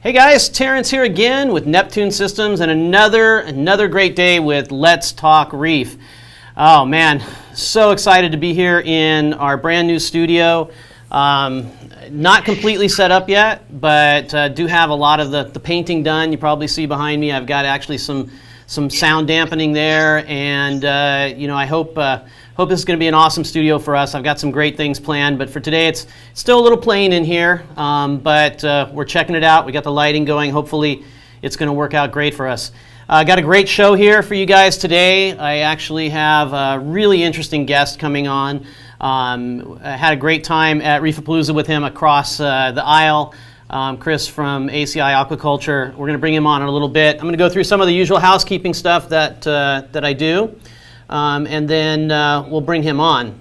Hey guys, Terrence here again with Neptune Systems and another great day with Let's Talk Reef. Oh man, so excited to be here in our brand new studio. Not completely set up yet, but do have a lot of the painting done. You probably see behind me I've got actually some sound dampening there, and I hope this is going to be an awesome studio for us. I've got some great things planned, but for today it's still a little plain in here, but we're checking it out. We got the lighting going. Hopefully it's going to work out great for us. I got a great show here for you guys today. I actually have a really interesting guest coming on. I had a great time at Reefapalooza with him across the aisle. Chris from ACI Aquaculture. We're going to bring him on in a little bit. I'm going to go through some of the usual housekeeping stuff that I do, and then we'll bring him on.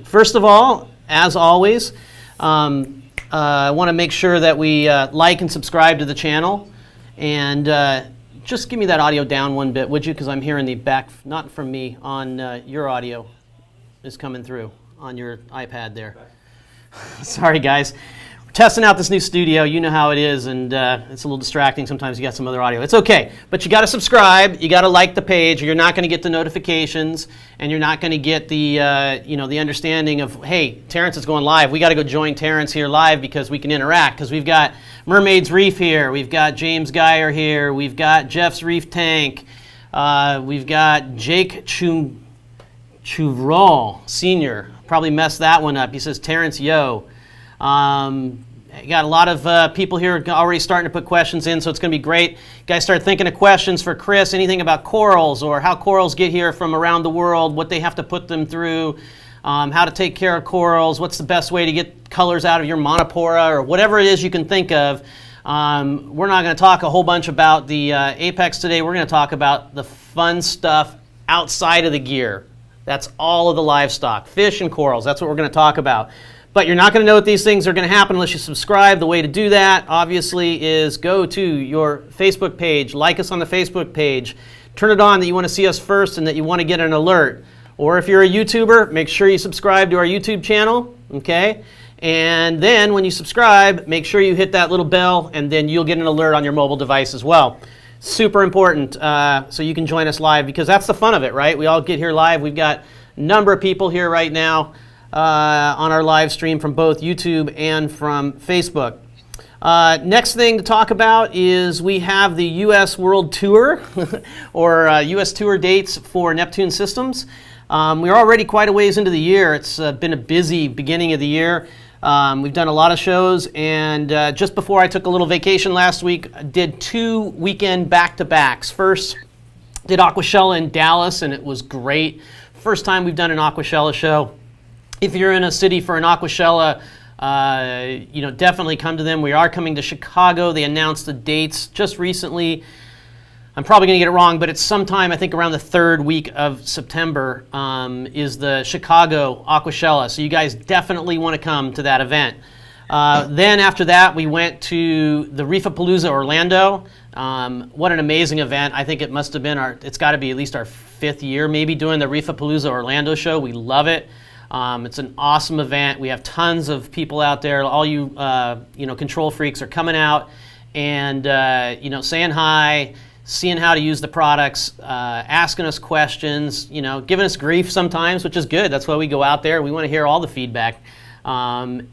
First of all, as always, I want to make sure that we like and subscribe to the channel, and just give me that audio down one bit, would you? Because I'm hearing the back, not from me, on your audio is coming through on your iPad there. Sorry, guys. We're testing out this new studio. You know how it is, and it's a little distracting. Sometimes you got some other audio. It's okay, but you got to subscribe. You got to like the page. Or you're not going to get the notifications, and you're not going to get the the understanding of, hey, Terrence is going live. We got to go join Terrence here live because we can interact. Because we've got Mermaid's Reef here. We've got James Geyer here. We've got Jeff's Reef Tank. We've got Jake Chuvrol Senior. Probably messed that one up. He says Terrence, yo. Got a lot of people here already starting to put questions in, so it's going to be great. You guys start thinking of questions for Chris, anything about corals or how corals get here from around the world, what they have to put them through, how to take care of corals, what's the best way to get colors out of your Montipora, or whatever it is you can think of. We're not going to talk a whole bunch about the apex today. We're going to talk about the fun stuff outside of the gear. That's all of the livestock, fish and corals. That's what we're going to talk about. But you're not going to know that these things are going to happen unless you subscribe. The way to do that, obviously, is go to your Facebook page, like us on the Facebook page, turn it on that you want to see us first and that you want to get an alert. Or if you're a YouTuber, make sure you subscribe to our YouTube channel, okay? And then when you subscribe, make sure you hit that little bell, and then you'll get an alert on your mobile device as well. Super important, so you can join us live, because that's the fun of it, right? We all get here live. We've got a number of people here right now on our live stream from both YouTube and from Facebook. Next thing to talk about is we have the U.S. World Tour, or U.S. Tour dates for Neptune Systems. We're already quite a ways into the year. It's been a busy beginning of the year. We've done a lot of shows, and just before I took a little vacation last week, I did 2 weekend back-to-backs. First, did Aquashella in Dallas, and it was great. First time we've done an Aquashella show. If you're in a city for an Aquashella, definitely come to them. We are coming to Chicago. They announced the dates just recently. I'm probably going to get it wrong, but it's sometime, I think, around the 3rd week of September is the Chicago Aquashella. So you guys definitely want to come to that event. Then after that, we went to the Reefapalooza Orlando. What an amazing event. I think it must have been it's got to be at least our 5th year maybe doing the Reefapalooza Orlando show. We love it. It's an awesome event. We have tons of people out there. All you control freaks are coming out and saying hi, seeing how to use the products, asking us questions, giving us grief sometimes, which is good. That's why we go out there. We want to hear all the feedback. So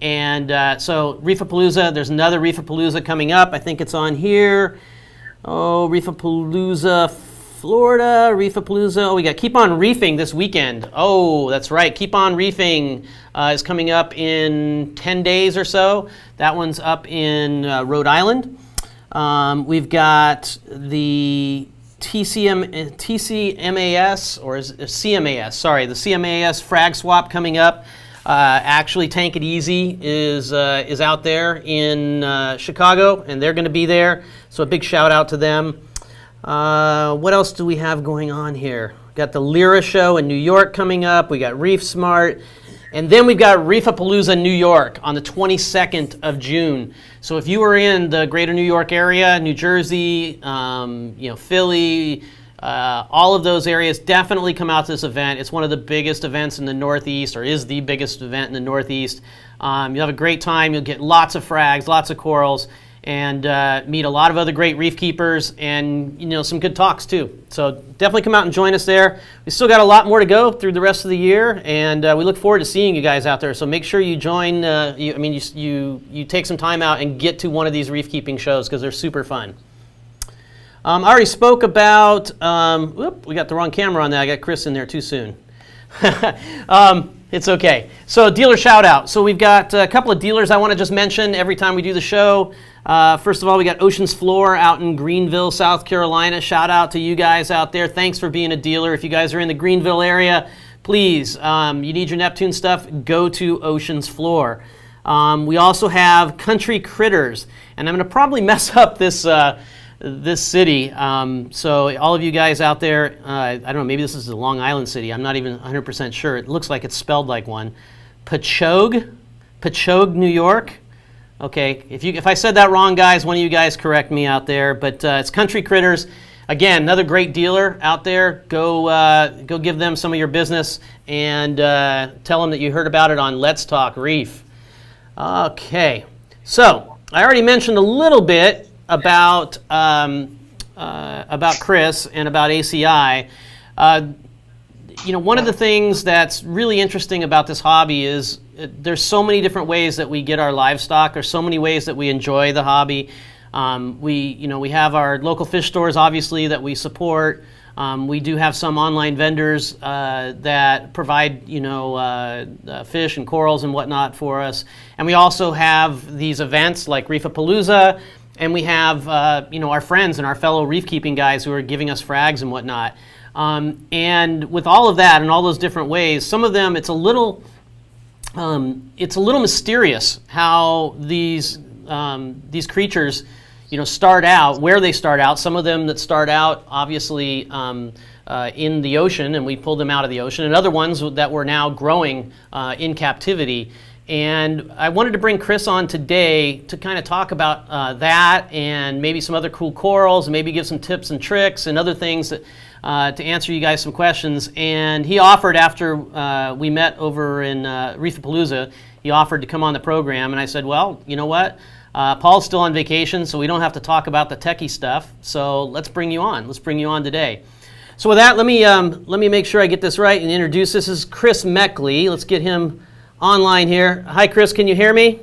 Reefapalooza, there's another Reefapalooza coming up. I think it's on here. Oh, Reefapalooza, Florida, Reefapalooza. Oh, we got Keep On Reefing this weekend. Oh, that's right. Keep On Reefing is coming up in 10 days or so. That one's up in Rhode Island. We've got the TCMAS, or is it CMAS? Sorry, the CMAS Frag Swap coming up. Actually, Tank It Easy is out there in Chicago, and they're going to be there. So a big shout out to them. What else do we have going on here? Got the Lyra show in New York coming up. We got Reef Smart. And then we've got Reefapalooza New York on the 22nd of June. So if you were in the greater New York area, New Jersey, Philly, all of those areas, definitely come out to this event. It's one of the biggest events in the Northeast, or is the biggest event in the Northeast. You'll have a great time. You'll get lots of frags, lots of corals. and meet a lot of other great reef keepers, and some good talks too. So definitely come out and join us there. We still got a lot more to go through the rest of the year, and we look forward to seeing you guys out there. So make sure you join. You take some time out and get to one of these reef keeping shows because they're super fun. I already spoke about. We got the wrong camera on that. I got Chris in there too soon. It's okay. So dealer shout out. So we've got a couple of dealers I want to just mention every time we do the show. First of all, we got Ocean's Floor out in Greenville, South Carolina. Shout out to you guys out there. Thanks for being a dealer. If you guys are in the Greenville area, please, you need your Neptune stuff, go to Ocean's Floor. We also have Country Critters, and I'm going to probably mess up this city. So all of you guys out there, I don't know, maybe this is a Long Island city. I'm not even 100% sure. It looks like it's spelled like one. Pachogue, New York. Okay, if I said that wrong, guys, one of you guys correct me out there. But it's Country Critters. Again, another great dealer out there. Go give them some of your business and tell them that you heard about it on Let's Talk Reef. Okay, so I already mentioned a little bit about Chris and about ACI. One of the things that's really interesting about this hobby is there's so many different ways that we get our livestock. There's so many ways that we enjoy the hobby. We have our local fish stores, obviously, that we support. We do have some online vendors that provide, fish and corals and whatnot for us. And we also have these events like Reefapalooza, and we have, our friends and our fellow reef keeping guys who are giving us frags and whatnot. And with all of that and all those different ways, some of them it's a little mysterious how these creatures, start out, where they start out. Some of them that start out obviously in the ocean, and we pulled them out of the ocean, and other ones that were now growing in captivity. And I wanted to bring Chris on today to kind of talk about that and maybe some other cool corals and maybe give some tips and tricks and other things that, to answer you guys some questions. And he offered after we met over in Reefapalooza, he offered to come on the program. And I said, well, you know what? Paul's still on vacation, so we don't have to talk about the techie stuff. So let's bring you on. Let's bring you on today. So with that, let me make sure I get this right and introduce. This is Chris Meckley. Let's get him online here. Hi, Chris. Can you hear me?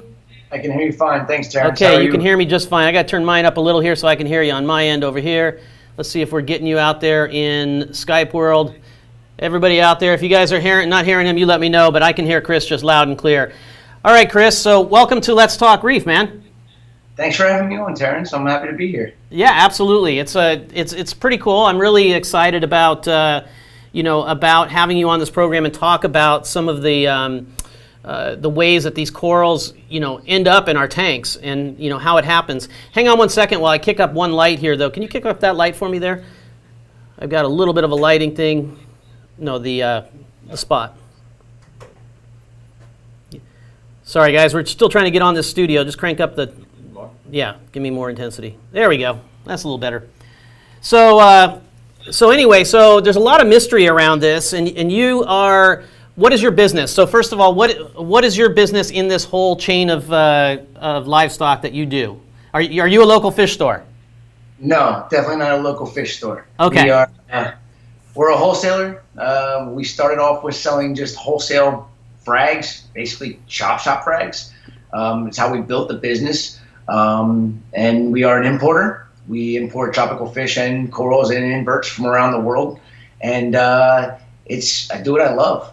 I can hear you fine. Thanks, Terrence. Okay, you can hear me just fine. I got to turn mine up a little here so I can hear you on my end over here. Let's see if we're getting you out there in Skype world. Everybody out there, if you guys are not hearing him, you let me know, but I can hear Chris just loud and clear. All right, Chris, so welcome to Let's Talk Reef, man. Thanks for having me on, Terrence. I'm happy to be here. Yeah, absolutely. It's pretty cool. I'm really excited about about having you on this program and talk about some of the ways that these corals, end up in our tanks and, how it happens. Hang on one second while I kick up one light here, though. Can you kick up that light for me there? I've got a little bit of a lighting thing. No, the spot. Sorry, guys. We're still trying to get on this studio. Just crank up the... Yeah, give me more intensity. There we go. That's a little better. So anyway, there's a lot of mystery around this, and you are... What is your business? So first of all, what is your business in this whole chain of livestock that you do? Are you a local fish store? No, definitely not a local fish store. Okay. We're a wholesaler. We started off with selling just wholesale frags, basically chop shop frags. It's how we built the business. And we are an importer. We import tropical fish and corals and inverts from around the world. And I do what I love.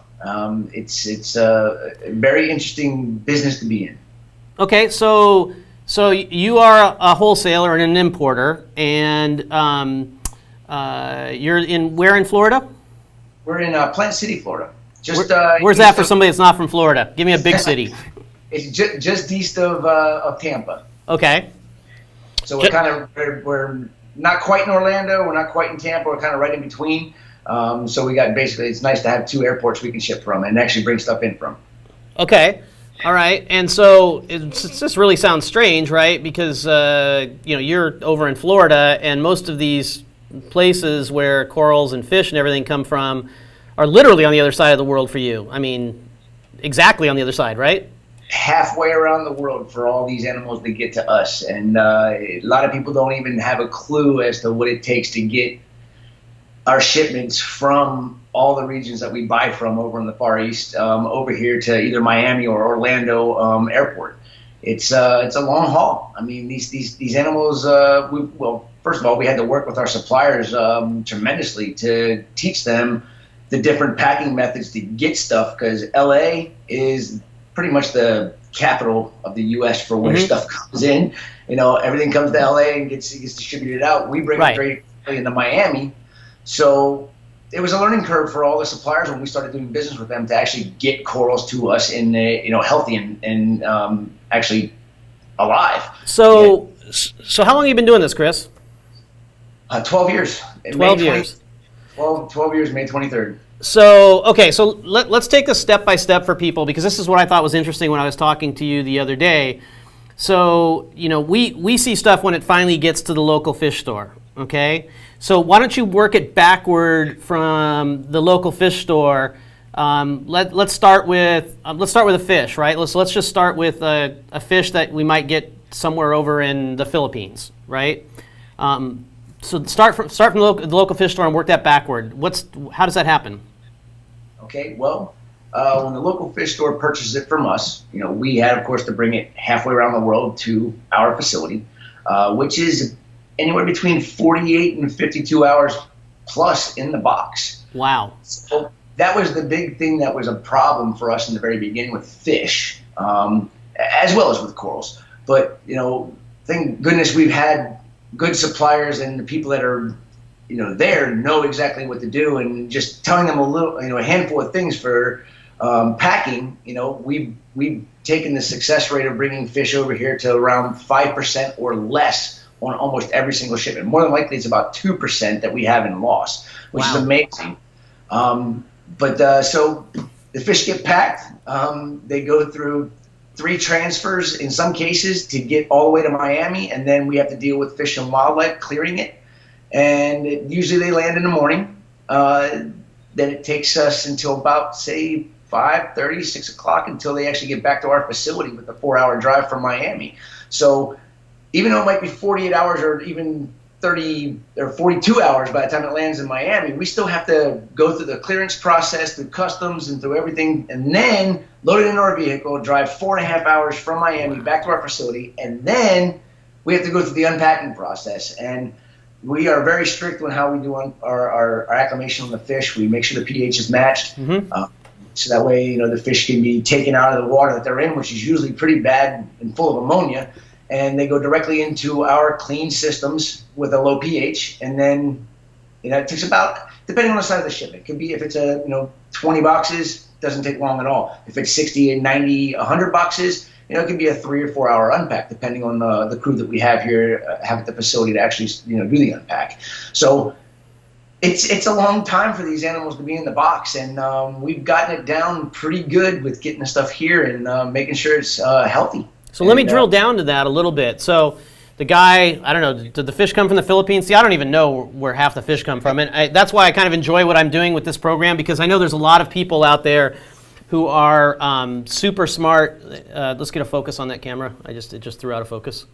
It's a very interesting business to be in. Okay, so you are a wholesaler and an importer, and you're in where in Florida? We're in Plant City, Florida. Where's that for somebody that's not from Florida? Give me a big city. It's just east of Tampa. Okay. So we're not quite in Orlando. We're not quite in Tampa. We're kind of right in between. So we got basically, it's nice to have two airports we can ship from and actually bring stuff in from. Okay. All right. And so this really sounds strange, right? Because, you're over in Florida, and most of these places where corals and fish and everything come from are literally on the other side of the world for you. I mean, exactly on the other side, right? halfway around the world for all these animals to get to us. And a lot of people don't even have a clue as to what it takes to get our shipments from all the regions that we buy from over in the Far East over here to either Miami or Orlando airport. It's a long haul. I mean, these animals. Well, first of all, we had to work with our suppliers tremendously to teach them the different packing methods to get stuff, because LA is pretty much the capital of the U.S. for where stuff comes in. You know, everything comes to LA and gets distributed out. We bring it straight into Miami. So it was a learning curve for all the suppliers when we started doing business with them to actually get corals to us in healthy and actually alive. So how long have you been doing this, Chris? 12 years. 12 years. 12 years, May 23rd. So, okay, so let's take this step by step for people, because this is what I thought was interesting when I was talking to you the other day. So, we see stuff when it finally gets to the local fish store, okay? So why don't you work it backward from the local fish store? Let's start with a fish, right? Let's just start with a fish that we might get somewhere over in the Philippines, right? So start from the local fish store and work that backward. How does that happen? Okay, well, when the local fish store purchases it from us, we had, of course, to bring it halfway around the world to our facility, which is anywhere between 48 and 52 hours plus in the box. Wow. So that was the big thing that was a problem for us in the very beginning with fish, as well as with corals. But, thank goodness we've had good suppliers, and the people that are there know exactly what to do, and just telling them a handful of things for packing. We've taken the success rate of bringing fish over here to around 5% or less on almost every single shipment. More than likely, it's about 2% that we have in loss, which is amazing. So the fish get packed. They go through 3 transfers in some cases to get all the way to Miami, and then we have to deal with Fish and Wildlife clearing it. And usually they land in the morning. Then it takes us until about, say, 5:30, 6 o'clock until they actually get back to our facility with a 4-hour drive from Miami. So even though it might be 48 hours or even 30 or 42 hours by the time it lands in Miami, we still have to go through the clearance process, through customs and through everything, and then load it into our vehicle, drive 4.5 hours from Miami back to our facility, and then we have to go through the unpacking process. And we are very strict on how we do our acclimation on the fish. We make sure the pH is matched, so that way the fish can be taken out of the water that they're in, which is usually pretty bad and full of ammonia, and they go directly into our clean systems with a low pH. And then it takes about, depending on the size of the shipment, it could be, if it's 20 boxes, doesn't take long at all. If it's 60 and 90, 100 boxes, it could be a 3 or 4 hour unpack, depending on the crew that we have here, have at the facility to actually do the unpack. So it's a long time for these animals to be in the box, and we've gotten it down pretty good with getting the stuff here and making sure it's healthy. So let me drill down to that a little bit. So the guy, I don't know, did the fish come from the Philippines? See, I don't even know where half the fish come from. And that's why I kind of enjoy what I'm doing with this program, because I know there's a lot of people out there who are super smart. Let's get a focus on that camera. It just threw out a focus.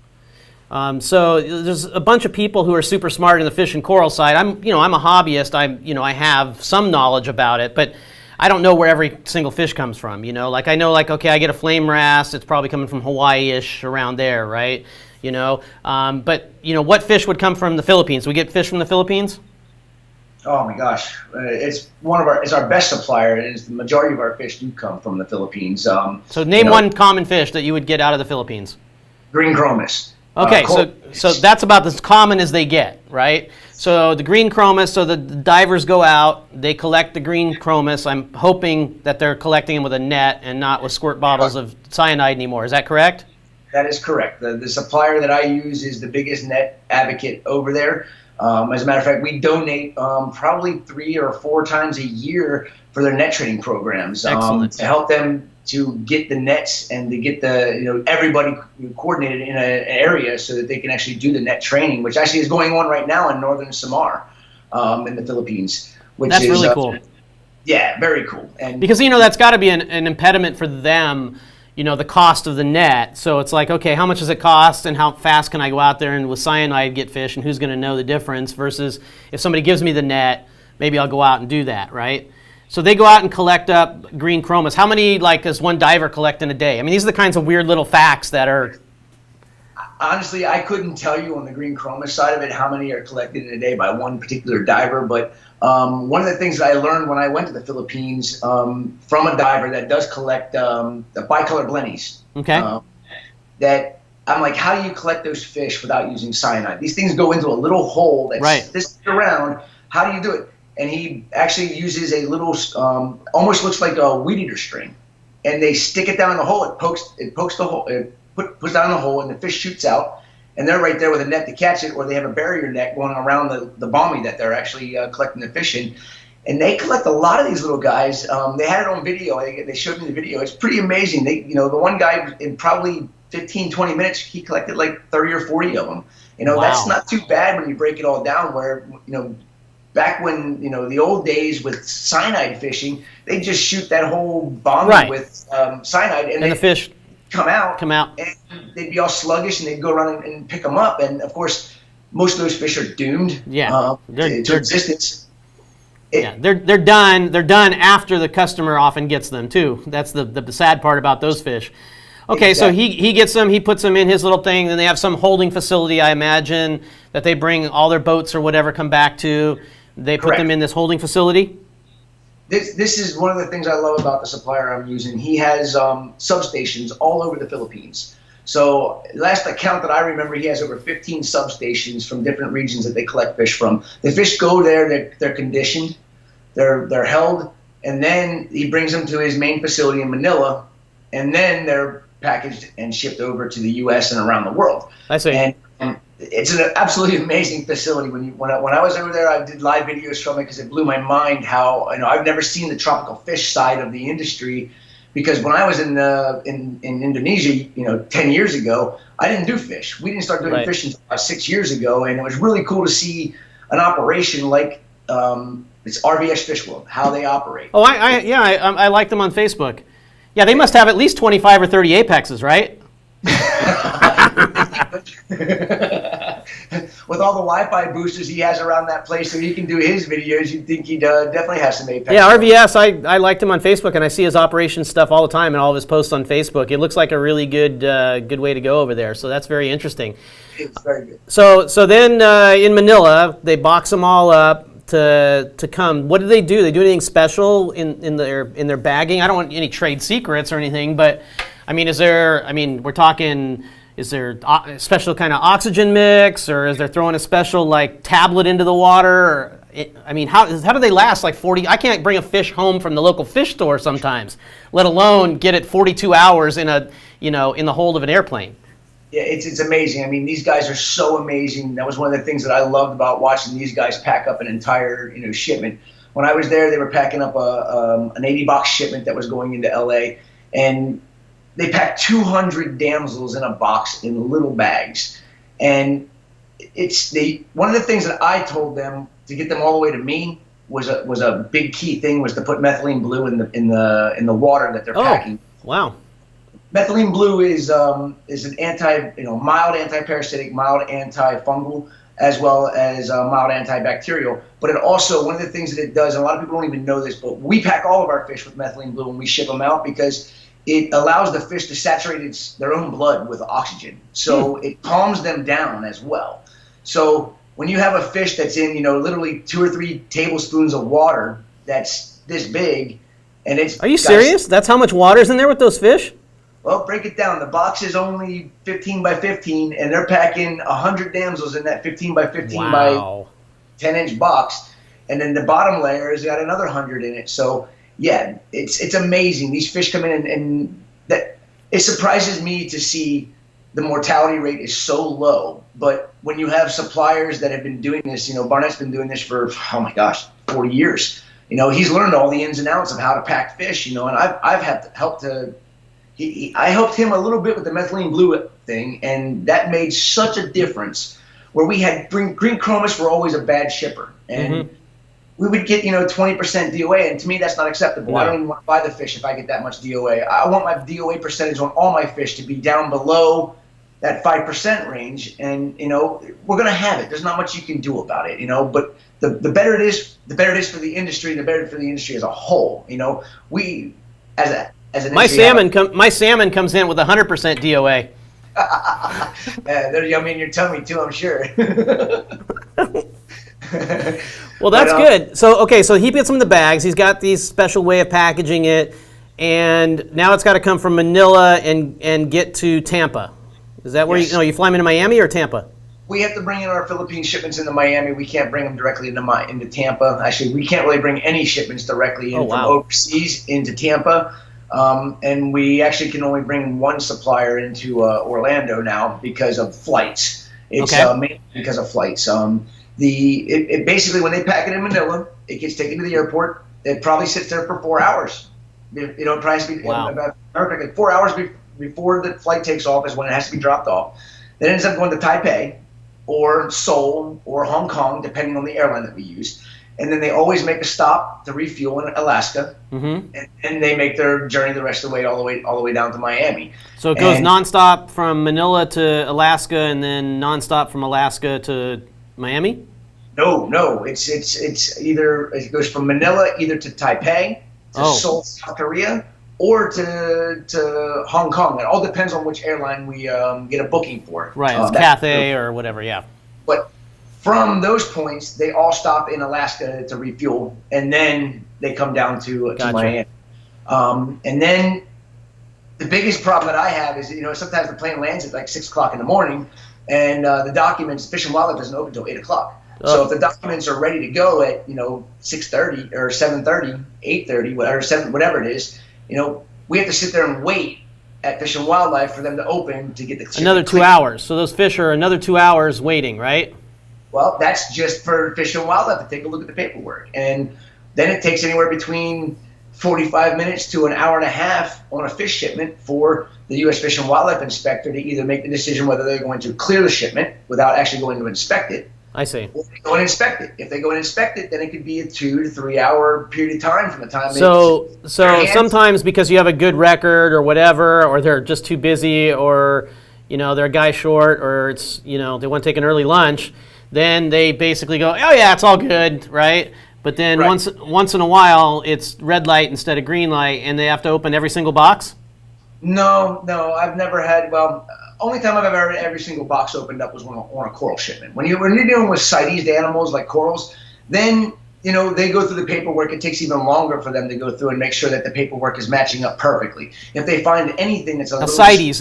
So there's a bunch of people who are super smart in the fish and coral side. I'm a hobbyist. I have some knowledge about it, but I don't know where every single fish comes from. I know, okay, I get a flame wrasse. It's probably coming from Hawaii-ish, around there, right? But what fish would come from the Philippines? We get fish from the Philippines? Oh my gosh, it's our best supplier, and the majority of our fish do come from the Philippines. So name one common fish that you would get out of the Philippines. Green chromis. Okay, so that's about as common as they get, right? So the green chromis, so the divers go out, they collect the green chromis. I'm hoping that they're collecting them with a net and not with squirt bottles of cyanide anymore. Is that correct? That is correct. The supplier that I use is the biggest net advocate over there. As a matter of fact, we donate probably 3 or 4 times a year for their net training programs to help them to get the nets and to get everybody coordinated in an area so that they can actually do the net training, which actually is going on right now in northern Samar in the Philippines. That's really cool. Yeah, very cool. And because that's got to be an impediment for them. the cost of the net. So it's like, okay, how much does it cost and how fast can I go out there and with cyanide get fish, and who's going to know the difference versus if somebody gives me the net, maybe I'll go out and do that, right? So they go out and collect up green chromas. How many, does one diver collect in a day? I mean, these are the kinds of weird little facts that are... Honestly, I couldn't tell you on the green chroma side of it how many are collected in a day by one particular diver, but one of the things that I learned when I went to the Philippines from a diver that does collect the bicolor blennies. Okay. That I'm like, how do you collect those fish without using cyanide? These things go into a little hole that's this around. How do you do it? And he actually uses a little, almost looks like a weed eater string, and they stick it down in the hole. It pokes the hole. Puts down the hole, and the fish shoots out, and they're right there with a net to catch it, or they have a barrier net going around the bommy that they're actually collecting the fish in. And they collect a lot of these little guys. They had it on video. They showed me the video. It's pretty amazing. The one guy in probably 15, 20 minutes, he collected like 30 or 40 of them. Wow. That's not too bad when you break it all down. Where back when the old days with cyanide fishing, they just shoot that whole bommy with cyanide, and the fish come out, and they'd be all sluggish, and they'd go around and pick them up. And of course, most of those fish are doomed to existence. They're done. They're done after the customer often gets them too. That's the sad part about those fish. Okay, exactly. So he gets them, he puts them in his little thing, then they have some holding facility, I imagine, that they bring all their boats or whatever come back to. They put them in this holding facility? This is one of the things I love about the supplier I'm using. He has substations all over the Philippines. So last account that I remember, he has over 15 substations from different regions that they collect fish from. The fish go there, they're conditioned, they're held, and then he brings them to his main facility in Manila, and then they're packaged and shipped over to the U.S. and around the world. I see. And it's an absolutely amazing facility. When I was over there, I did live videos from it because it blew my mind how I've never seen the tropical fish side of the industry. Because when I was in Indonesia, 10 years ago, I didn't do fish. We didn't start doing fish until about 6 years ago, and it was really cool to see an operation like it's RVS Fish World, how they operate. Oh, I like them on Facebook. Yeah, they must have at least 25 or 30 apexes, right? With all the Wi-Fi boosters he has around that place so he can do his videos, you'd think he'd definitely have some apex. Yeah, RVS, I liked him on Facebook, and I see his operations stuff all the time and all of his posts on Facebook. It looks like a really good way to go over there, so that's very interesting. It's very good. So then in Manila, they box them all up to come. What do? They do anything special in their bagging? I don't want any trade secrets or anything, but I mean, we're talking, is there a special kind of oxygen mix, or is there throwing a special tablet into the water? How do they last 40? I can't bring a fish home from the local fish store sometimes, let alone get it 42 hours in the hold of an airplane. Yeah, it's amazing. These guys are so amazing. That was one of the things that I loved about watching these guys pack up an entire shipment. When I was there, they were packing up an 80-box shipment that was going into LA, and they packed 200 damsels in a box in little bags. And one of the things that I told them to get them all the way to me was a big key thing, was to put methylene blue in the water that they're packing. Wow. Methylene blue is an mild antiparasitic, mild antifungal, as well as mild antibacterial. But it also, one of the things that it does, and a lot of people don't even know this, but we pack all of our fish with methylene blue when we ship them out, because it allows the fish to saturate their own blood with oxygen. So it calms them down as well. So when you have a fish that's in, literally 2 or 3 tablespoons of water that's this big, and it's... Are you serious? That's how much water's in there with those fish? Well, break it down. The box is only 15 by 15, and they're packing 100 damsels in that 15 by 15 by 10-inch box. And then the bottom layer has got another 100 in it. So, yeah, it's amazing. These fish come in, and that it surprises me to see the mortality rate is so low. But when you have suppliers that have been doing this, Barnett's been doing this for, 40 years. He's learned all the ins and outs of how to pack fish, and I've helped to... I helped him a little bit with the methylene blue thing, and that made such a difference. Where we had green chromas were always a bad shipper, and we would get 20% DOA, and to me that's not acceptable. No. I don't even want to buy the fish if I get that much DOA. I want my DOA percentage on all my fish to be down below that 5% range, and we're going to have it. There's not much you can do about it, but the better it is, for the industry, the better for the industry as a whole. We as an my industry, salmon comes in with 100% DOA. they're yummy in your tummy too, I'm sure. Well, that's good. So he puts them in the bags. He's got these special way of packaging it, and now it's got to come from Manila and get to Tampa. Is that where you fly them into Miami or Tampa? We have to bring in our Philippine shipments into Miami. We can't bring them directly into Tampa. Actually, we can't really bring any shipments directly in from overseas into Tampa. And we actually can only bring one supplier into Orlando now because of flights. It's mainly because of flights. It basically, when they pack it in Manila, it gets taken to the airport. It probably sits there for 4 hours. It tries to be about 4 hours before the flight takes off is when it has to be dropped off. Then it ends up going to Taipei or Seoul or Hong Kong, depending on the airline that we use. And then they always make a stop to refuel in Alaska, and they make their journey the rest of the way all the way down to Miami. So it goes nonstop from Manila to Alaska, and then nonstop from Alaska to Miami? No, it's either it goes from Manila either to Taipei, to Seoul, South Korea, or to Hong Kong. It all depends on which airline we get a booking for. Right, it's Cathay or whatever, yeah. But from those points, they all stop in Alaska to refuel, and then they come down to Miami. And then the biggest problem that I have is, sometimes the plane lands at like 6 o'clock in the morning, and the documents, Fish and Wildlife doesn't open until 8 o'clock. So if the documents are ready to go at 6:30 or 7:30, 8:30, whatever it is, we have to sit there and wait at Fish and Wildlife for them to open to get the another 2 hours. So those fish are another 2 hours waiting, right? Well, that's just for Fish and Wildlife to take a look at the paperwork, and then it takes anywhere between 45 minutes to an hour and a half on a fish shipment for the U.S. Fish and Wildlife inspector to either make the decision whether they're going to clear the shipment without actually going to inspect it. I see. Or they go and inspect it. If they go and inspect it, then it could be a 2 to 3 hour period of time from the time. So sometimes because you have a good record or whatever, or they're just too busy, or they're a guy short, or it's they want to take an early lunch, then they basically go, oh yeah, it's all good, right? But then once in a while, it's red light instead of green light, and they have to open every single box? No, I've never had. Only time I've ever had every single box opened up was on a coral shipment. When you're dealing with CITES animals like corals, then they go through the paperwork. It takes even longer for them to go through and make sure that the paperwork is matching up perfectly. If they find anything that's a little CITES,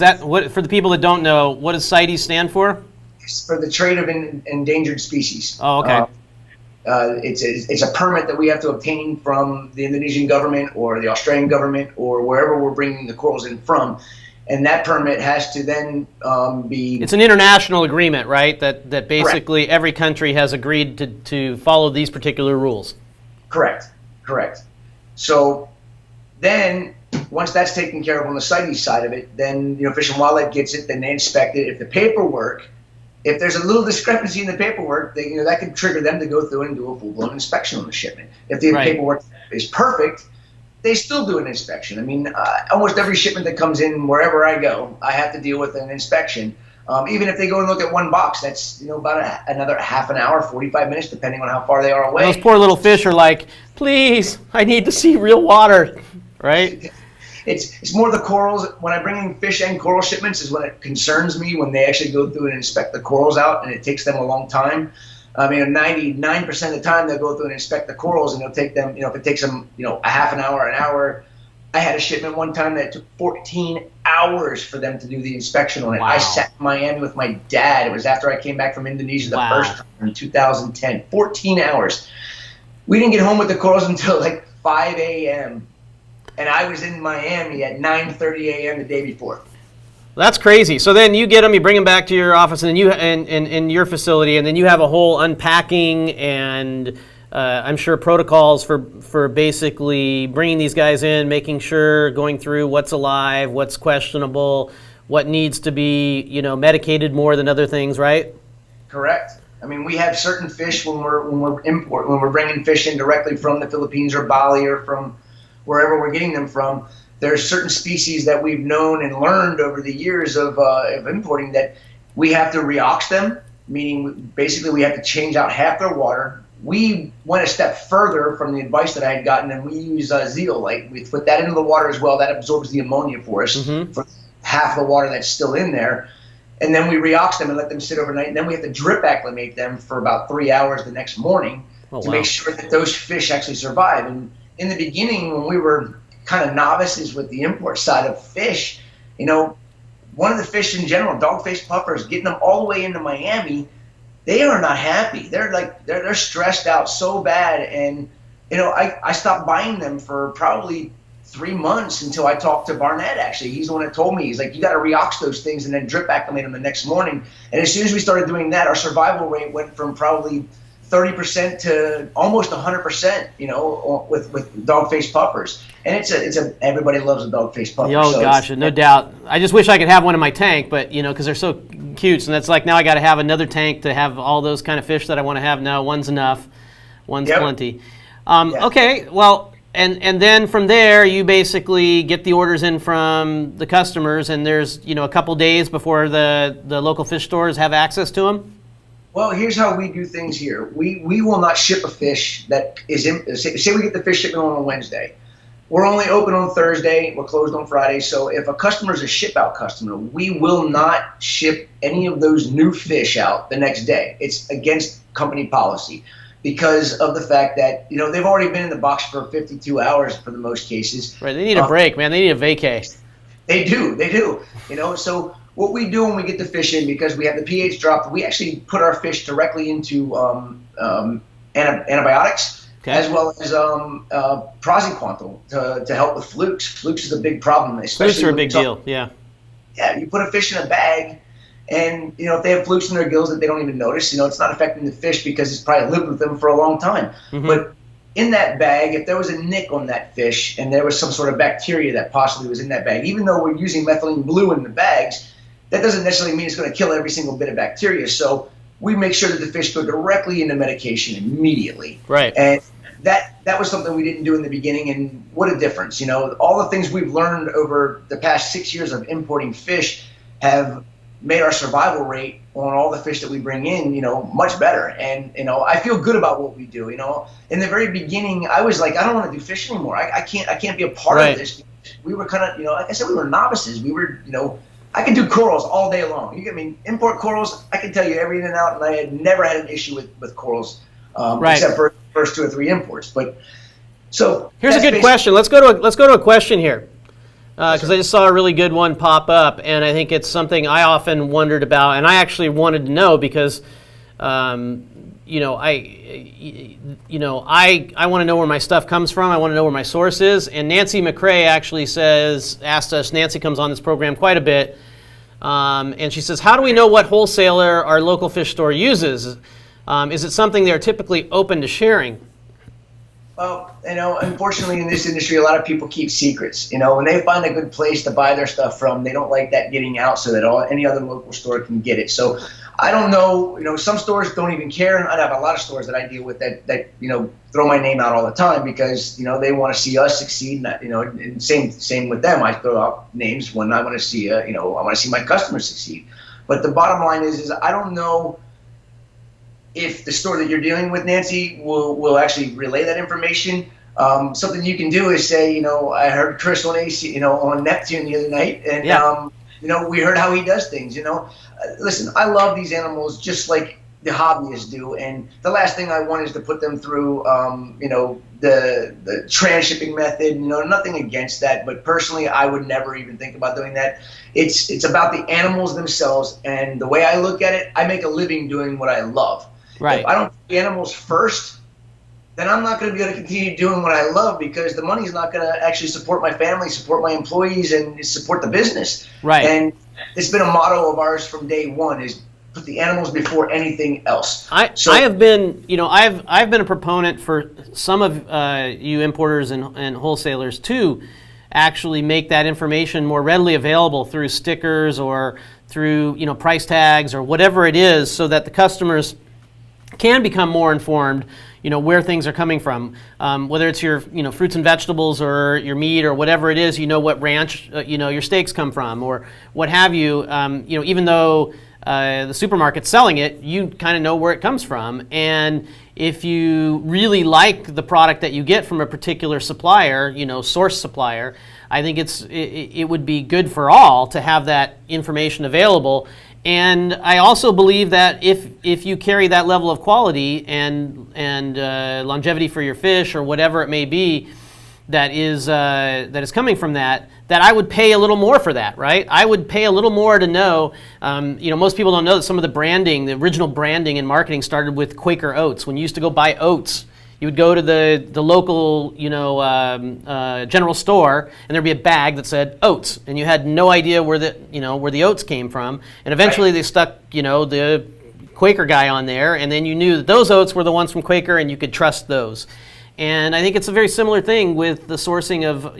for the people that don't know, what does CITES stand for? It's for the trade of endangered species. Oh, okay. It's a permit that we have to obtain from the Indonesian government or the Australian government or wherever we're bringing the corals in from, and that permit has to then be. It's an international agreement, right? That basically Correct. Every country has agreed to follow these particular rules. Correct. So then, once that's taken care of on the CITES side of it, then Fish and Wildlife gets it, then they inspect it. If there's a little discrepancy in the paperwork, that can trigger them to go through and do a full-blown inspection on the shipment. If the paperwork is perfect, they still do an inspection. I mean, almost every shipment that comes in wherever I go, I have to deal with an inspection. Even if they go and look at one box, that's about another half an hour, 45 minutes, depending on how far they are away. And those poor little fish are like, please, I need to see real water, right? It's more the corals. When I bring in fish and coral shipments is when it concerns me, when they actually go through and inspect the corals out, and it takes them a long time. I mean, 99% of the time they'll go through and inspect the corals, and it'll take them, if it takes them, a half an hour. I had a shipment one time that took 14 hours for them to do the inspection on it. Wow. I sat in Miami with my dad. It was after I came back from Indonesia the first time in 2010. 14 hours. We didn't get home with the corals until like 5 a.m. And I was in Miami at 9:30 a.m. the day before. That's crazy. So then you get them, you bring them back to your office, and then you in your facility, and then you have a whole unpacking and I'm sure protocols for basically bringing these guys in, making sure, going through what's alive, what's questionable, what needs to be medicated more than other things, right? Correct. I mean, we have certain fish when we're bringing fish in directly from the Philippines or Bali or from wherever we're getting them from. There's certain species that we've known and learned over the years of importing that we have to reox them, meaning basically we have to change out half their water. We went a step further from the advice that I had gotten, and we use zeolite. We put that into the water as well. That absorbs the ammonia for us for half the water that's still in there. And then we reox them and let them sit overnight. And then we have to drip acclimate them for about 3 hours the next morning to make sure that those fish actually survive. And in the beginning, when we were kind of novices with the import side of fish, one of the fish in general, dog-faced puffers, getting them all the way into Miami, they are not happy. They're stressed out so bad. And, I stopped buying them for probably 3 months until I talked to Barnett, actually. He's the one that told me. He's like, you got to reox those things and then drip acclimate them the next morning. And as soon as we started doing that, our survival rate went from probably 30% to almost 100%, with dog-faced puffers. And everybody loves a dog-faced puffer. Oh, so gosh, no doubt. I just wish I could have one in my tank, but, because they're so cute. And it's like now I got to have another tank to have all those kind of fish that I want to have. No, one's enough. One's plenty. Okay, well, and then from there, you basically get the orders in from the customers, and there's, a couple days before the local fish stores have access to them? Well, here's how we do things here. We will not ship a fish that is say we get the fish shipment on a Wednesday. We're only open on Thursday. We're closed on Friday. So if a customer is a ship-out customer, we will not ship any of those new fish out the next day. It's against company policy because of the fact that, they've already been in the box for 52 hours for the most cases. Right. They need a break, man. They need a vacay. They do. So what we do when we get the fish in, because we have the pH dropped, we actually put our fish directly into antibiotics, as well as praziquantel to help with flukes. Flukes is a big problem. Flukes are a big deal, yeah. Yeah, you put a fish in a bag, and if they have flukes in their gills that they don't even notice, it's not affecting the fish because it's probably lived with them for a long time. But in that bag, if there was a nick on that fish and there was some sort of bacteria that possibly was in that bag, even though we're using methylene blue in the bags, that doesn't necessarily mean it's going to kill every single bit of bacteria. So we make sure that the fish go directly into medication immediately. Right. And that was something we didn't do in the beginning, and what a difference. All the things we've learned over the past 6 years of importing fish have made our survival rate on all the fish that we bring in, much better. And, I feel good about what we do. In the very beginning, I was like, I don't want to do fish anymore. I can't be a part of this. We were kind of, like I said, we were novices. We were, I can do corals all day long. Import corals, I can tell you every in and out, and I had never had an issue with corals, except for the first 2 or 3 imports. But so here's a good question. Let's go to a question here. Because I just saw a really good one pop up, and I think it's something I often wondered about, and I actually wanted to know because, I want to know where my stuff comes from. I want to know where my source is. And Nancy McCrae actually asked us. Nancy comes on this program quite a bit, and she says, "How do we know what wholesaler our local fish store uses? Is it something they're typically open to sharing?" Well, unfortunately in this industry, a lot of people keep secrets. When they find a good place to buy their stuff from, they don't like that getting out so that any other local store can get it. So I don't know, some stores don't even care. And I have a lot of stores that I deal with that throw my name out all the time because, they want to see us succeed. And same with them. I throw out names when I want to see, I want to see my customers succeed. But the bottom line is I don't know if the store that you're dealing with, Nancy, will actually relay that information. Something you can do is say, I heard Chris on AC, on Neptune the other night, and we heard how he does things. Listen, I love these animals just like the hobbyists do, and the last thing I want is to put them through, the transshipping method. Nothing against that, but personally, I would never even think about doing that. It's about the animals themselves, and the way I look at it, I make a living doing what I love. Right. If I don't put the animals first, then I'm not going to be able to continue doing what I love because the money is not going to actually support my family, support my employees, and support the business. Right. And it's been a motto of ours from day one is put the animals before anything else. I have been, I've been a proponent for some of you importers and wholesalers to actually make that information more readily available through stickers or through price tags or whatever it is, so that the customers can become more informed, where things are coming from, whether it's your, fruits and vegetables or your meat or whatever it is, what ranch, your steaks come from or what have you, even though the supermarket's selling it, you kind of know where it comes from. And if you really like the product that you get from a particular supplier, source supplier, I think it would be good for all to have that information available. And I also believe that if you carry that level of quality and longevity for your fish or whatever it may be that is coming from that I would pay a little more for that, right? I would pay a little more to know. Most people don't know that some of the original branding and marketing started with Quaker oats. When you used to go buy oats, you would go to the local, general store, and there'd be a bag that said oats, and you had no idea where the oats came from. And eventually they stuck, the Quaker guy on there, and then you knew that those oats were the ones from Quaker, and you could trust those. And I think it's a very similar thing with the sourcing of,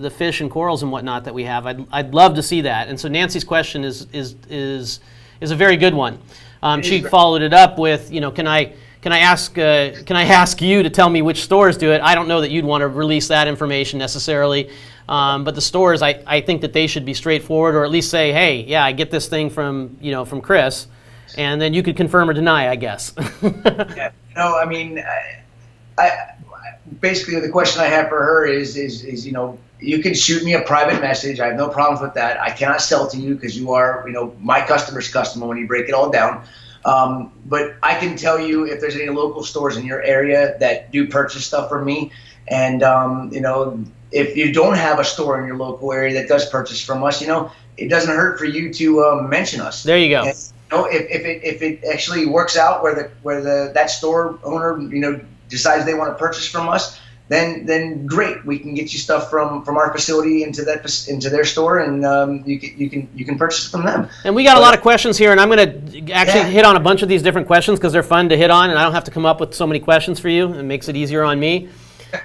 the fish and corals and whatnot that we have. I'd love to see that. And so Nancy's question is a very good one. She followed it up with, can I ask you to tell me which stores do it? I don't know that you'd want to release that information necessarily, but the stores, I think that they should be straightforward, or at least say, hey, yeah, I get this thing from Chris, and then you could confirm or deny, I guess. Yeah, basically the question I have for her is you can shoot me a private message. I have no problems with that. I cannot sell to you because you are my customer's customer when you break it all down. But I can tell you if there's any local stores in your area that do purchase stuff from me, and if you don't have a store in your local area that does purchase from us, it doesn't hurt for you to mention us. There you go. And, if it actually works out where that store owner decides they want to purchase from us, then great, we can get you stuff from our facility into their store, and you can purchase from them. And we got a lot of questions here, and I'm going to actually hit on a bunch of these different questions because they're fun to hit on, and I don't have to come up with so many questions for you. It makes it easier on me.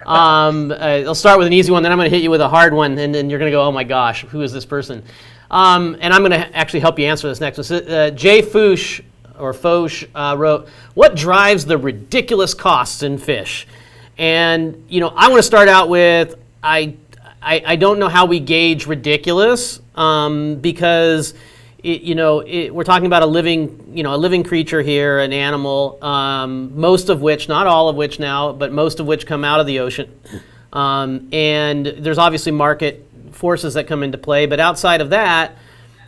I'll start with an easy one, then I'm going to hit you with a hard one, and then you're going to go, oh my gosh, who is this person? And I'm going to actually help you answer this next one. Jay Fouche wrote, what drives the ridiculous costs in fish? And I want to start out with I don't know how we gauge ridiculous because we're talking about a living creature here, an animal, most of which, not all of which now, but most of which come out of the ocean, and there's obviously market forces that come into play. But outside of that,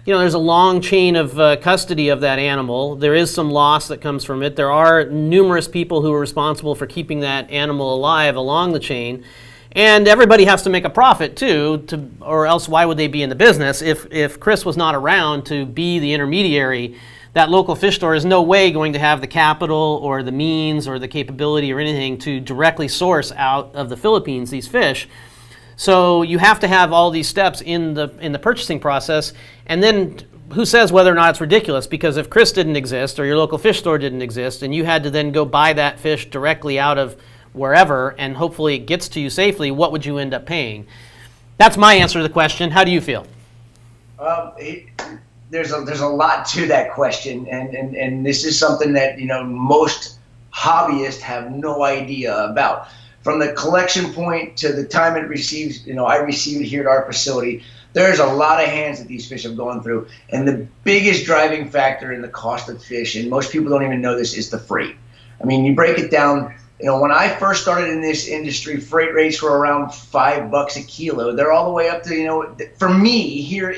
there's a long chain of custody of that animal. There is some loss that comes from it. There are numerous people who are responsible for keeping that animal alive along the chain. And everybody has to make a profit too, or else why would they be in the business? If Chris was not around to be the intermediary, that local fish store is no way going to have the capital or the means or the capability or anything to directly source out of the Philippines these fish. So you have to have all these steps in the purchasing process, and then who says whether or not it's ridiculous? Because if Chris didn't exist or your local fish store didn't exist, and you had to then go buy that fish directly out of wherever, and hopefully it gets to you safely, what would you end up paying? That's my answer to the question. How do you feel? There's a lot to that question, and this is something that most hobbyists have no idea about. From the collection point to the time it receives, I receive it here at our facility, there's a lot of hands that these fish have gone through. And the biggest driving factor in the cost of fish, and most people don't even know this, is the freight. I mean, you break it down, when I first started in this industry, freight rates were around $5 a kilo. They're all the way up to, for me, here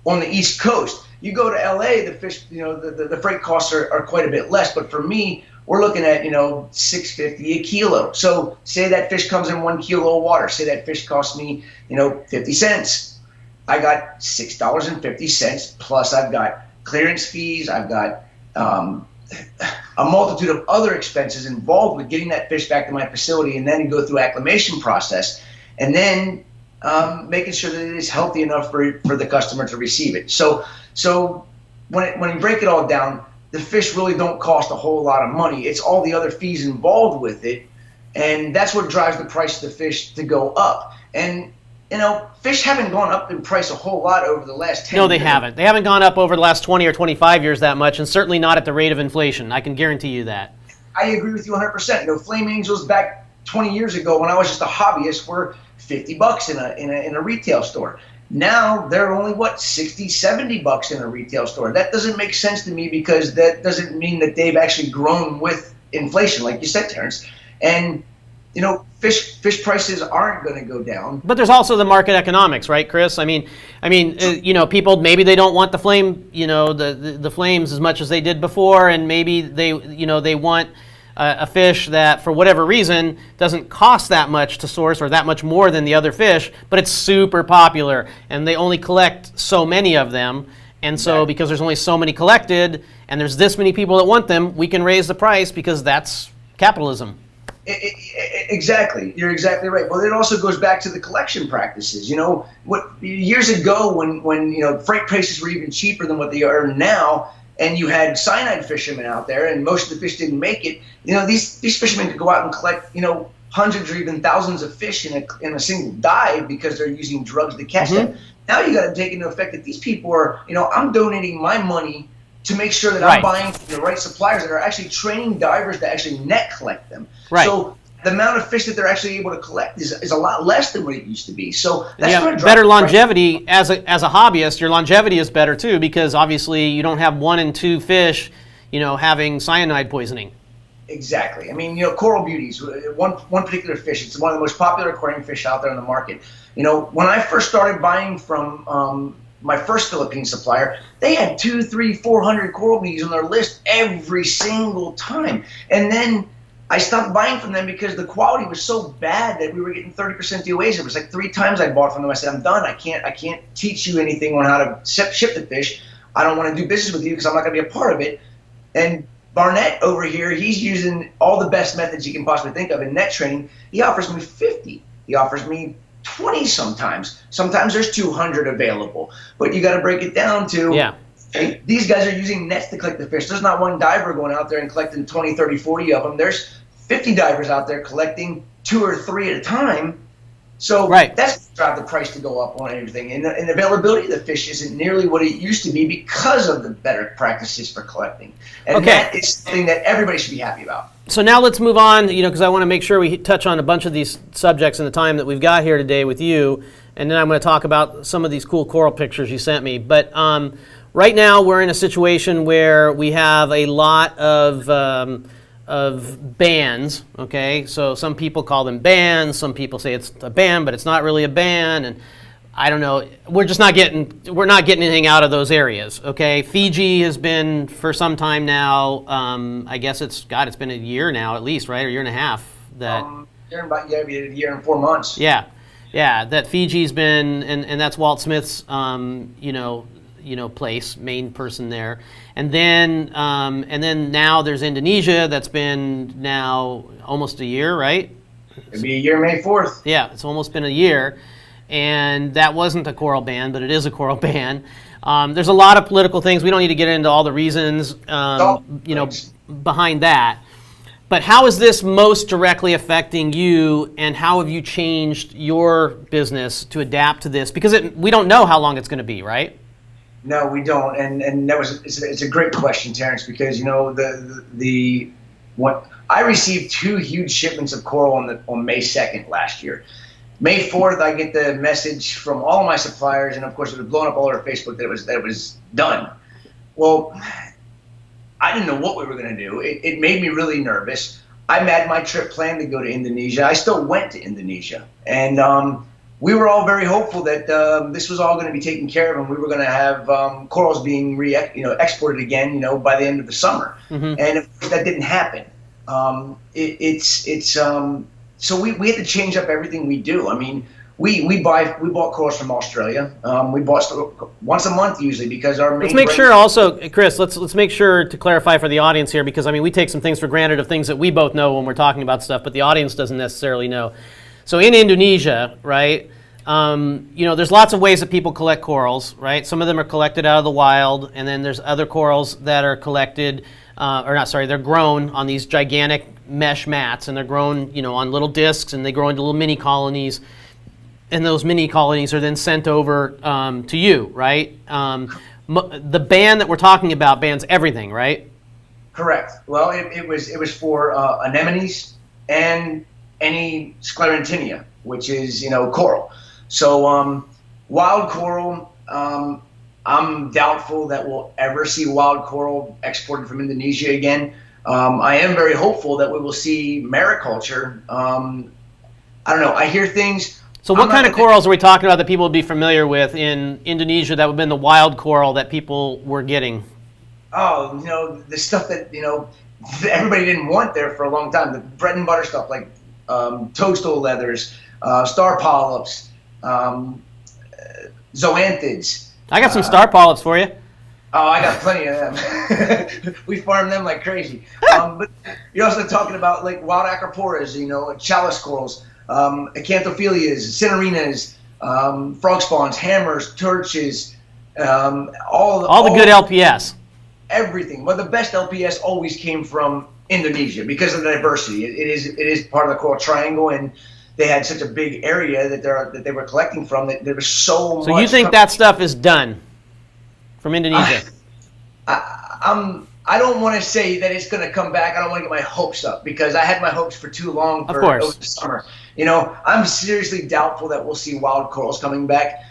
on the East Coast. You go to LA, the fish, the freight costs are quite a bit less, but for me, we're looking at, $6.50 a kilo. So say that fish comes in 1 kilo of water. Say that fish costs me, 50 cents. I got $6.50 plus I've got clearance fees. I've got a multitude of other expenses involved with getting that fish back to my facility, and then go through acclimation process, and then making sure that it is healthy enough for the customer to receive it. So when you break it all down, the fish really don't cost a whole lot of money. It's all the other fees involved with it, and that's what drives the price of the fish to go up. And fish haven't gone up in price a whole lot over the last 10 years. No, they haven't. They haven't gone up over the last 20 or 25 years that much, and certainly not at the rate of inflation. I can guarantee you that. I agree with you 100%. Flame Angels back 20 years ago when I was just a hobbyist were $50 in a retail store. Now they're only, $60, $70 in a retail store. That doesn't make sense to me because that doesn't mean that they've actually grown with inflation, like you said, Terrence. And fish prices aren't going to go down. But there's also the market economics, right, Chris? I mean, people, maybe they don't want the flame, the flames as much as they did before, and maybe they want a fish that, for whatever reason, doesn't cost that much to source or that much more than the other fish, but it's super popular, and they only collect so many of them. And so because there's only so many collected, and there's this many people that want them, we can raise the price because that's capitalism. Exactly. You're exactly right. Well, it also goes back to the collection practices. Years ago when freight prices were even cheaper than what they are now, and you had cyanide fishermen out there, and most of the fish didn't make it. These fishermen could go out and collect hundreds or even thousands of fish in a single dive because they're using drugs to catch them. Now you got to take into effect that these people are, I'm donating my money to make sure that I'm buying from the right suppliers that are actually training divers to actually net collect them. Right. So the amount of fish that they're actually able to collect is a lot less than what it used to be. So that's better longevity as a hobbyist. Your longevity is better too because obviously you don't have 1 in 2 fish, having cyanide poisoning. Exactly. I mean, coral beauties, one particular fish. It's one of the most popular aquarium fish out there in the market. When I first started buying from my first Philippine supplier, they had 200, 300, 400 coral beauties on their list every single time. And then I stopped buying from them because the quality was so bad that we were getting 30% DOAs. It was like 3 times I bought from them. I said, I'm done. I can't teach you anything on how to ship the fish. I don't want to do business with you because I'm not going to be a part of it. And Barnett over here, he's using all the best methods you can possibly think of in net training. He offers me 50. He offers me 20 sometimes. Sometimes there's 200 available. But you got to break it down to, hey, these guys are using nets to collect the fish. There's not one diver going out there and collecting 20, 30, 40 of them. There's 50 divers out there collecting 2 or 3 at a time. So that's drive the price to go up on everything. And the availability of the fish isn't nearly what it used to be because of the better practices for collecting. And that is something that everybody should be happy about. So now let's move on, because I want to make sure we touch on a bunch of these subjects in the time that we've got here today with you. And then I'm going to talk about some of these cool coral pictures you sent me. But right now we're in a situation where we have a lot of bans, okay? So some people call them bans, some people say it's a ban, but it's not really a ban, and I don't know. We're not getting anything out of those areas, okay? Fiji has been for some time now. I guess it's been a year now at least, right? Or a year and a half. A year and 4 months. Yeah, that Fiji's been, and that's Walt Smith's, place, main person there. And then now there's Indonesia that's been now almost a year, right? It'll be a year May 4th. Yeah, it's almost been a year. And that wasn't a coral ban, but it is a coral ban. There's a lot of political things. We don't need to get into all the reasons, behind that. But how is this most directly affecting you, and how have you changed your business to adapt to this? Because we don't know how long it's going to be, right? No, we don't, and it's a great question, Terrence, because I received 2 huge shipments of coral on May 2nd last year. May 4th, I get the message from all of my suppliers, and of course it was blowing up all over Facebook that it was done. Well, I didn't know what we were going to do. It made me really nervous. I had my trip planned to go to Indonesia. I still went to Indonesia, and we were all very hopeful that this was all going to be taken care of, and we were going to have corals being exported again, by the end of the summer. Mm-hmm. And of course, that didn't happen. So we had to change up everything we do. I mean, we bought corals from Australia. We bought once a month usually because our main. Let's make sure also, Chris. Let's make sure to clarify for the audience here, because I mean we take some things for granted of things that we both know when we're talking about stuff, but the audience doesn't necessarily know. So in Indonesia, right? There's lots of ways that people collect corals, right? Some of them are collected out of the wild, and then there's other corals that are collected, they're grown on these gigantic mesh mats, and they're grown, on little discs, and they grow into little mini colonies. and those mini colonies are then sent over to you, right? The ban that we're talking about bans everything, right? Correct. Well, it was for anemones and any sclerantinia, which is coral. So wild coral, I'm doubtful that we'll ever see wild coral exported from Indonesia again. I am very hopeful that we will see mariculture. I don't know. I hear things. So what kind of corals are we talking about that people would be familiar with in Indonesia that would have been the wild coral that people were getting? Oh, the stuff that, everybody didn't want there for a long time. The bread and butter stuff like toadstool leathers, star polyps, zoanthids. I got some star polyps for you. Oh, I got plenty of them. We farm them like crazy. But you're also talking about like wild acroporas, chalice corals, acanthophilias, cinerinas, frog spawns, hammers, torches, all the good LPS. Everything. Well, the best LPS always came from Indonesia because of the diversity. It is part of the Coral Triangle, and they had such a big area that they were collecting from. That there was so much. So you think that stuff is done from Indonesia? I don't want to say that it's going to come back. I don't want to get my hopes up because I had my hopes for too long over the summer. I'm seriously doubtful that we'll see wild corals coming back.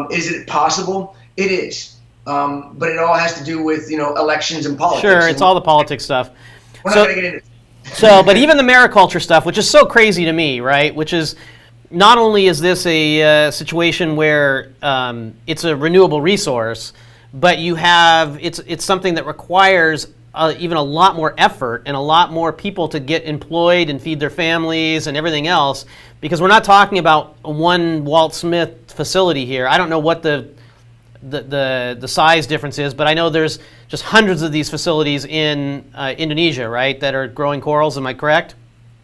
Is it possible? It is. But it all has to do with, elections and politics. Sure, it's all the politics stuff. We're not going to get into it. But even the mariculture stuff, which is so crazy to me, right? Which is, not only is this a situation where it's a renewable resource, but it's something that requires even a lot more effort and a lot more people to get employed and feed their families and everything else, because we're not talking about one Walt Smith facility here. I don't know what the size difference is, but I know there's just hundreds of these facilities in Indonesia, right, that are growing corals. Am I correct?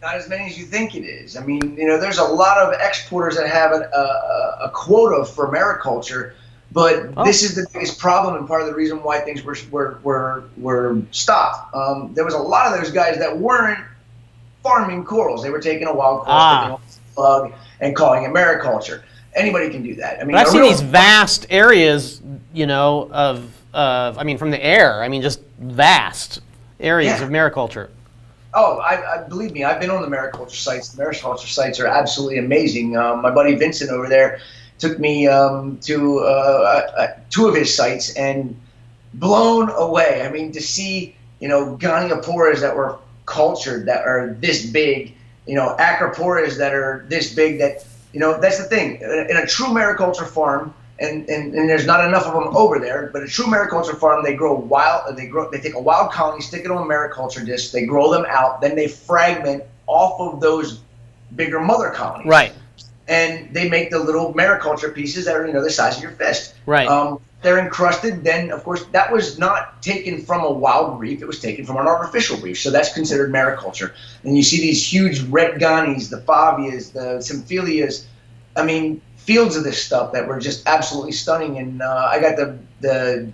Not as many as you think it is. I mean, there's a lot of exporters that have a quota for mariculture, but this is the biggest problem and part of the reason why things were stopped. There was a lot of those guys that weren't farming corals. They were taking a wild coral, sticking a plug, and calling it mariculture. Anybody can do that. I mean, but I've seen these vast areas, from the air. Just vast areas of mariculture. Oh, I believe me, I've been on the mariculture sites. The mariculture sites are absolutely amazing. My buddy Vincent over there took me to two of his sites and blown away. I mean, to see, Gonioporas that were cultured that are this big, acroporas that are this big that, that's the thing. In a true mariculture farm, and there's not enough of them over there, but a true mariculture farm, they take a wild colony, stick it on a mariculture disc, they grow them out, then they fragment off of those bigger mother colonies. Right. And they make the little mariculture pieces that are, the size of your fist. Right. They're encrusted. Then, of course, that was not taken from a wild reef. It was taken from an artificial reef. So that's considered mariculture. And you see these huge red gonnies, the favias, the symphilias. I mean, fields of this stuff that were just absolutely stunning. And I got the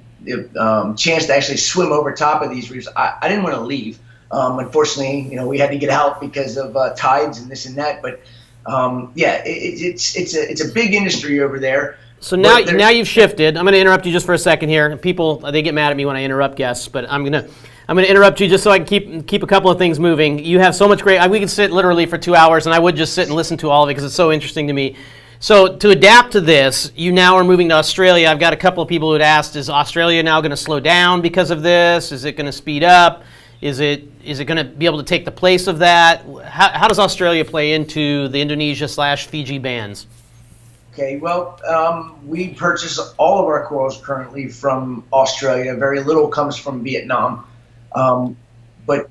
chance to actually swim over top of these reefs. I didn't want to leave. Unfortunately, we had to get out because of tides and this and that. But it's a big industry over there. So now you've shifted. I'm going to interrupt you just for a second here. People, they get mad at me when I interrupt guests, but I'm going to interrupt you just so I can keep a couple of things moving. You have so much we could sit literally for 2 hours, and I would just sit and listen to all of it because it's so interesting to me. So to adapt to this, you now are moving to Australia. I've got a couple of people who had asked, is Australia now going to slow down because of this? Is it going to speed up? Is it going to be able to take the place of that? How does Australia play into the Indonesia/Fiji bans? Okay, well, we purchase all of our corals currently from Australia. Very little comes from Vietnam. But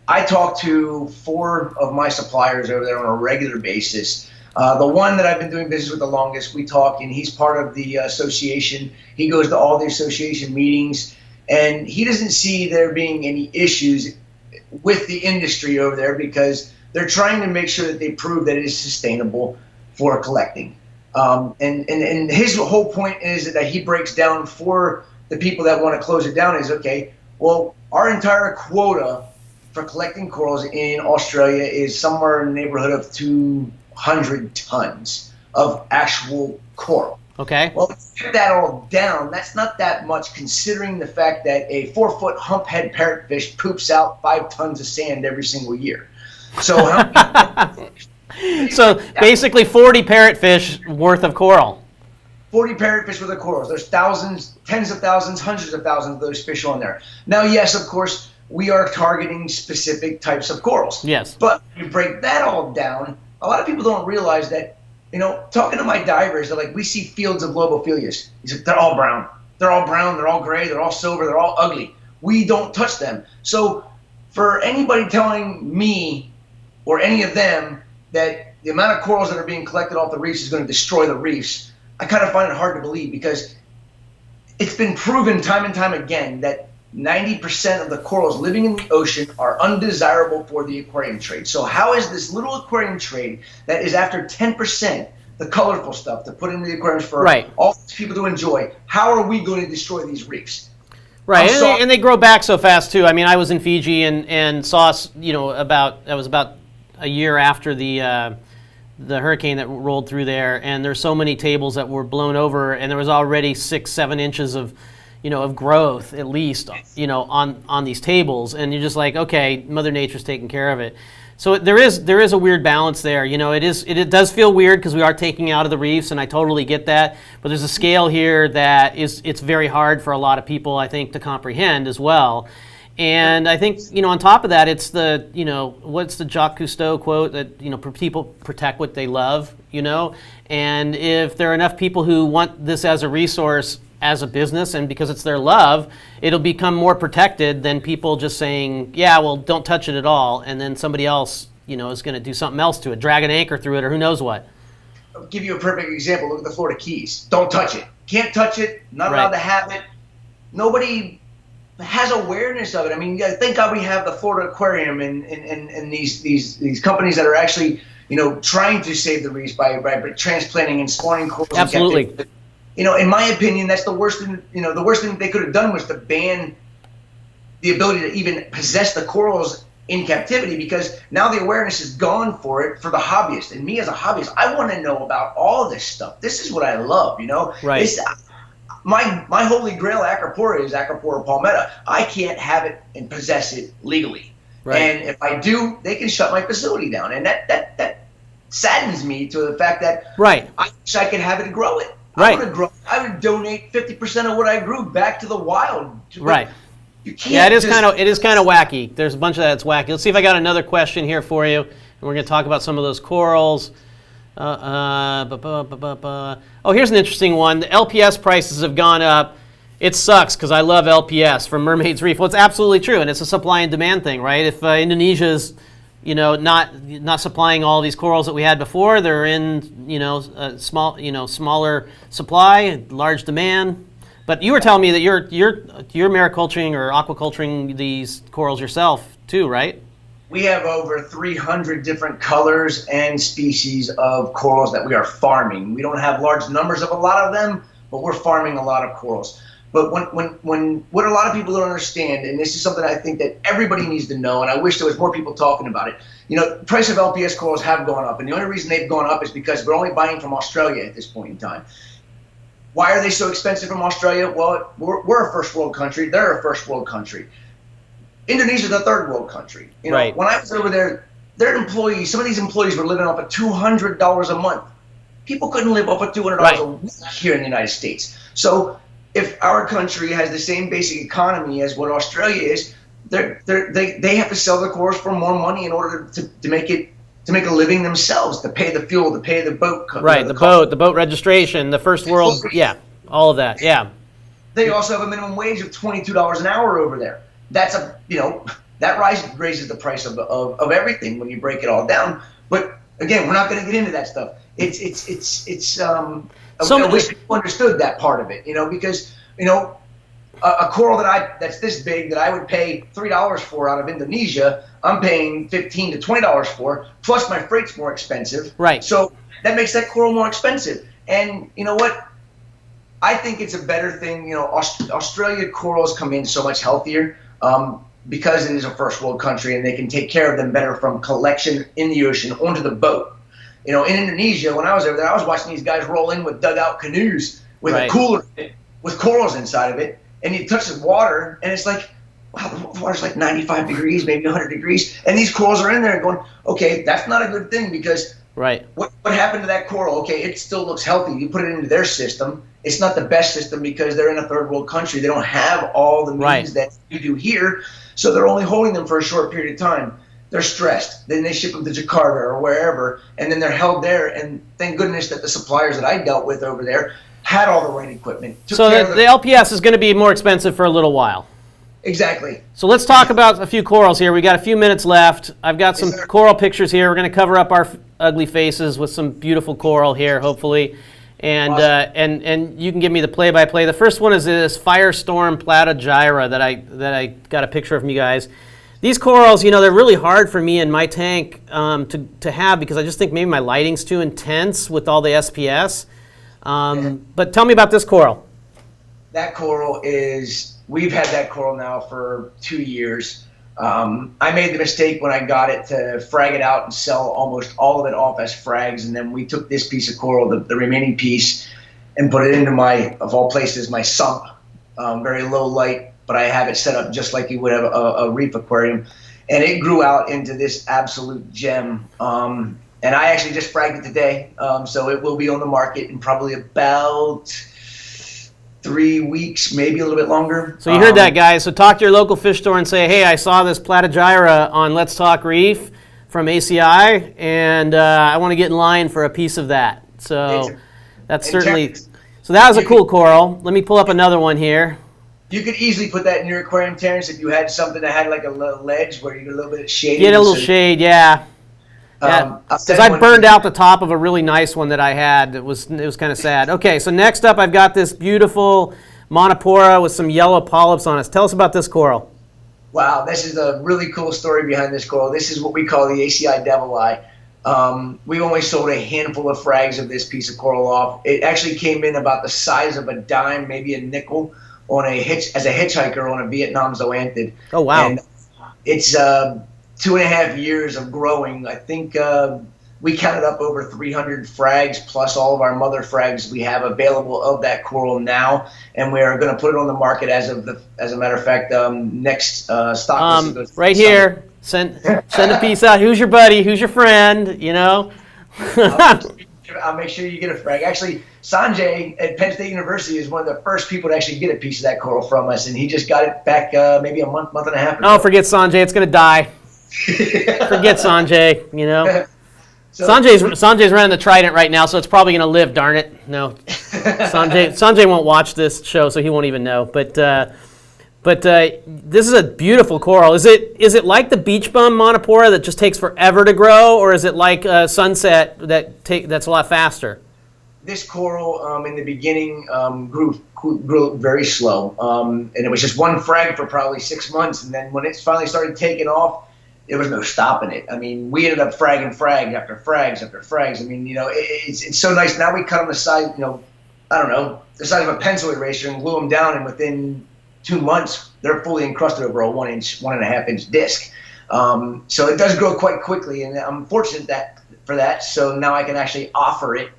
I talk to 4 of my suppliers over there on a regular basis. The one that I've been doing business with the longest, we talk, and he's part of the association. He goes to all the association meetings, and he doesn't see there being any issues with the industry over there because they're trying to make sure that they prove that it is sustainable for collecting. And his whole point is that he breaks down for the people that want to close it down is, okay, well, our entire quota for collecting corals in Australia is somewhere in the neighborhood of 200 tons of actual coral. Okay. Well, if you get that all down, that's not that much considering the fact that a 4-foot humphead parrotfish poops out 5 tons of sand every single year. So, so basically 40 parrotfish worth of coral. 40 parrotfish worth of corals. There's thousands, tens of thousands, hundreds of thousands of those fish on there. Now, yes, of course, we are targeting specific types of corals. Yes. But you break that all down, a lot of people don't realize that, talking to my divers, they're like, we see fields of lobophilias. He's like, they're all brown. They're all brown, they're all gray, they're all silver, they're all ugly. We don't touch them. So for anybody telling me or any of them that the amount of corals that are being collected off the reefs is going to destroy the reefs, I kind of find it hard to believe, because it's been proven time and time again that 90% of the corals living in the ocean are undesirable for the aquarium trade. So how is this little aquarium trade that is after 10%, the colorful stuff to put into the aquariums for all these people to enjoy, how are we going to destroy these reefs? Right, and they grow back so fast too. I mean, I was in Fiji and saw, that was about a year after the hurricane that rolled through there, and there's so many tables that were blown over, and there was already 6-7 inches of growth at least, on these tables, and you're just like, okay, Mother Nature's taking care of it. So there is a weird balance there. It does feel weird because we are taking out of the reefs, and I totally get that. But there's a scale here that it's very hard for a lot of people, I think, to comprehend as well. And I think, on top of that, it's the, what's the Jacques Cousteau quote that, people protect what they love, and if there are enough people who want this as a resource, as a business, and because it's their love, it'll become more protected than people just saying, yeah, well, don't touch it at all, and then somebody else, is going to do something else to it, drag an anchor through it, or who knows what. I'll give you a perfect example. Look at the Florida Keys. Don't touch it. Can't touch it. Not allowed to have it. Nobody has awareness of it. I mean, thank God we have the Florida Aquarium and these companies that are actually, trying to save the reefs by transplanting and spawning corals. Absolutely. In my opinion, that's the worst thing. The worst thing they could have done was to ban the ability to even possess the corals in captivity, because now the awareness is gone for it for the hobbyist. And me as a hobbyist, I want to know about all this stuff. This is what I love. Right. My holy grail Acropora is Acropora palmetta. I can't have it and possess it legally. Right. And if I do, they can shut my facility down. And that saddens me to the fact that I wish I could have it and grow it. Right. I would donate 50% of what I grew back to the wild. Right. You can't. Yeah, it is kind of wacky. There's a bunch of that's wacky. Let's see if I got another question here for you, and we're going to talk about some of those corals. Oh, here's an interesting one. The LPS prices have gone up. It sucks because I love LPS from Mermaid's Reef. Well, it's absolutely true, and it's a supply and demand thing, right? If Indonesia's not supplying all these corals that we had before, they're in smaller supply, large demand. But you were telling me that you're mariculturing or aquaculturing these corals yourself too, right? We have over 300 different colors and species of corals that we are farming. We don't have large numbers of a lot of them, but we're farming a lot of corals. But when what a lot of people don't understand, and this is something I think that everybody needs to know, and I wish there was more people talking about it. The price of LPS corals have gone up, and the only reason they've gone up is because we're only buying from Australia at this point in time. Why are they so expensive from Australia? Well, we're a first world country. They're a first world country. Indonesia's a third world country. Right. When I was over there, their employees, some of these employees were living off of $200 a month. People couldn't live off of $200 a week here in the United States. So if our country has the same basic economy as what Australia is, they have to sell the corals for more money in order to make a living themselves, to pay the fuel, to pay the boat. Right, the boat registration, the first world, all of that, yeah. They also have a minimum wage of $22 an hour over there. That's that raises the price of everything when you break it all down. But again, we're not going to get into that stuff. I wish people understood that part of it, because a coral that's this big that I would pay $3 for out of Indonesia, I'm paying $15 to $20 for, plus my freight's more expensive. Right. So that makes that coral more expensive. And you know what? I think it's a better thing. Australia corals come in so much healthier because it is a first world country, and they can take care of them better from collection in the ocean onto the boat. in Indonesia, when I was over there, I was watching these guys roll in with dugout canoes with a cooler in it, with corals inside of it, and you touch the water, and it's like, wow, the water's like 95 degrees, maybe 100 degrees, and these corals are in there and going, okay, that's not a good thing, because what happened to that coral? Okay, it still looks healthy. You put it into their system. It's not the best system because they're in a third world country. They don't have all the means that you do here, so they're only holding them for a short period of time. They're stressed. Then they ship them to Jakarta or wherever, and then they're held there. And thank goodness that the suppliers that I dealt with over there had all the right equipment. So the LPS is going to be more expensive for a little while. Exactly. So let's talk about a few corals here. We got a few minutes left. I've got some coral pictures here. We're going to cover up our ugly faces with some beautiful coral here, hopefully. And awesome. And you can give me the play-by-play. The first one is this Firestorm Platygyra that I got a picture of from you guys. These corals, they're really hard for me in my tank to have because I just think maybe my lighting's too intense with all the SPS. But tell me about this coral. That coral we've had that coral now for 2 years. I made the mistake when I got it to frag it out and sell almost all of it off as frags, and then we took this piece of coral, the remaining piece, and put it into of all places, my sump, very low light, but I have it set up just like you would have a reef aquarium, and it grew out into this absolute gem. And I actually just fragged it today, so it will be on the market in probably about 3 weeks, maybe a little bit longer. So you heard that, guys. So talk to your local fish store and say, hey, I saw this Platygyra on Let's Talk Reef from ACI, and I want to get in line for a piece of that. So that's certainly... So that was a cool coral. Let me pull up another one here. You could easily put that in your aquarium, Terrence, if you had something that had like a little ledge where you get a little bit of shade. Get a little shade, yeah. Because I burned out the top of a really nice one that I had. It was kind of sad. Okay, so next up I've got this beautiful Montipora with some yellow polyps on it. Tell us about this coral. Wow, this is a really cool story behind this coral. This is what we call the ACI Devil Eye. We only sold a handful of frags of this piece of coral off. It actually came in about the size of a dime, maybe a nickel, as a hitchhiker on a Vietnam zoanthid. Oh, wow. And it's 2.5 years of growing. I think we counted up over 300 frags plus all of our mother frags we have available of that coral now, and we are going to put it on the market as a matter of fact, next stock listing goes right here. Send a piece out. Who's your buddy? Who's your friend? I'll make sure you get a frag. Actually, Sanjay at Penn State University is one of the first people to actually get a piece of that coral from us, and he just got it back maybe a month and a half ago. Oh, forget Sanjay. It's going to die. Forget Sanjay, So, Sanjay's running the Trident right now, so it's probably going to live, darn it. No. Sanjay won't watch this show, so he won't even know. But this is a beautiful coral. Is it like the beach bum Montipora that just takes forever to grow, or is it like Sunset that's a lot faster? This coral in the beginning grew very slow, and it was just one frag for probably 6 months, and then when it finally started taking off, there was no stopping it. I mean, we ended up fragging frag after frags after frags. I mean, it's so nice. Now we cut them the size, I don't know, the size of a pencil eraser and glue them down, and within 2 months, they're fully encrusted over a 1.5 inch disc. So it does grow quite quickly, and I'm fortunate for that. So now I can actually offer it.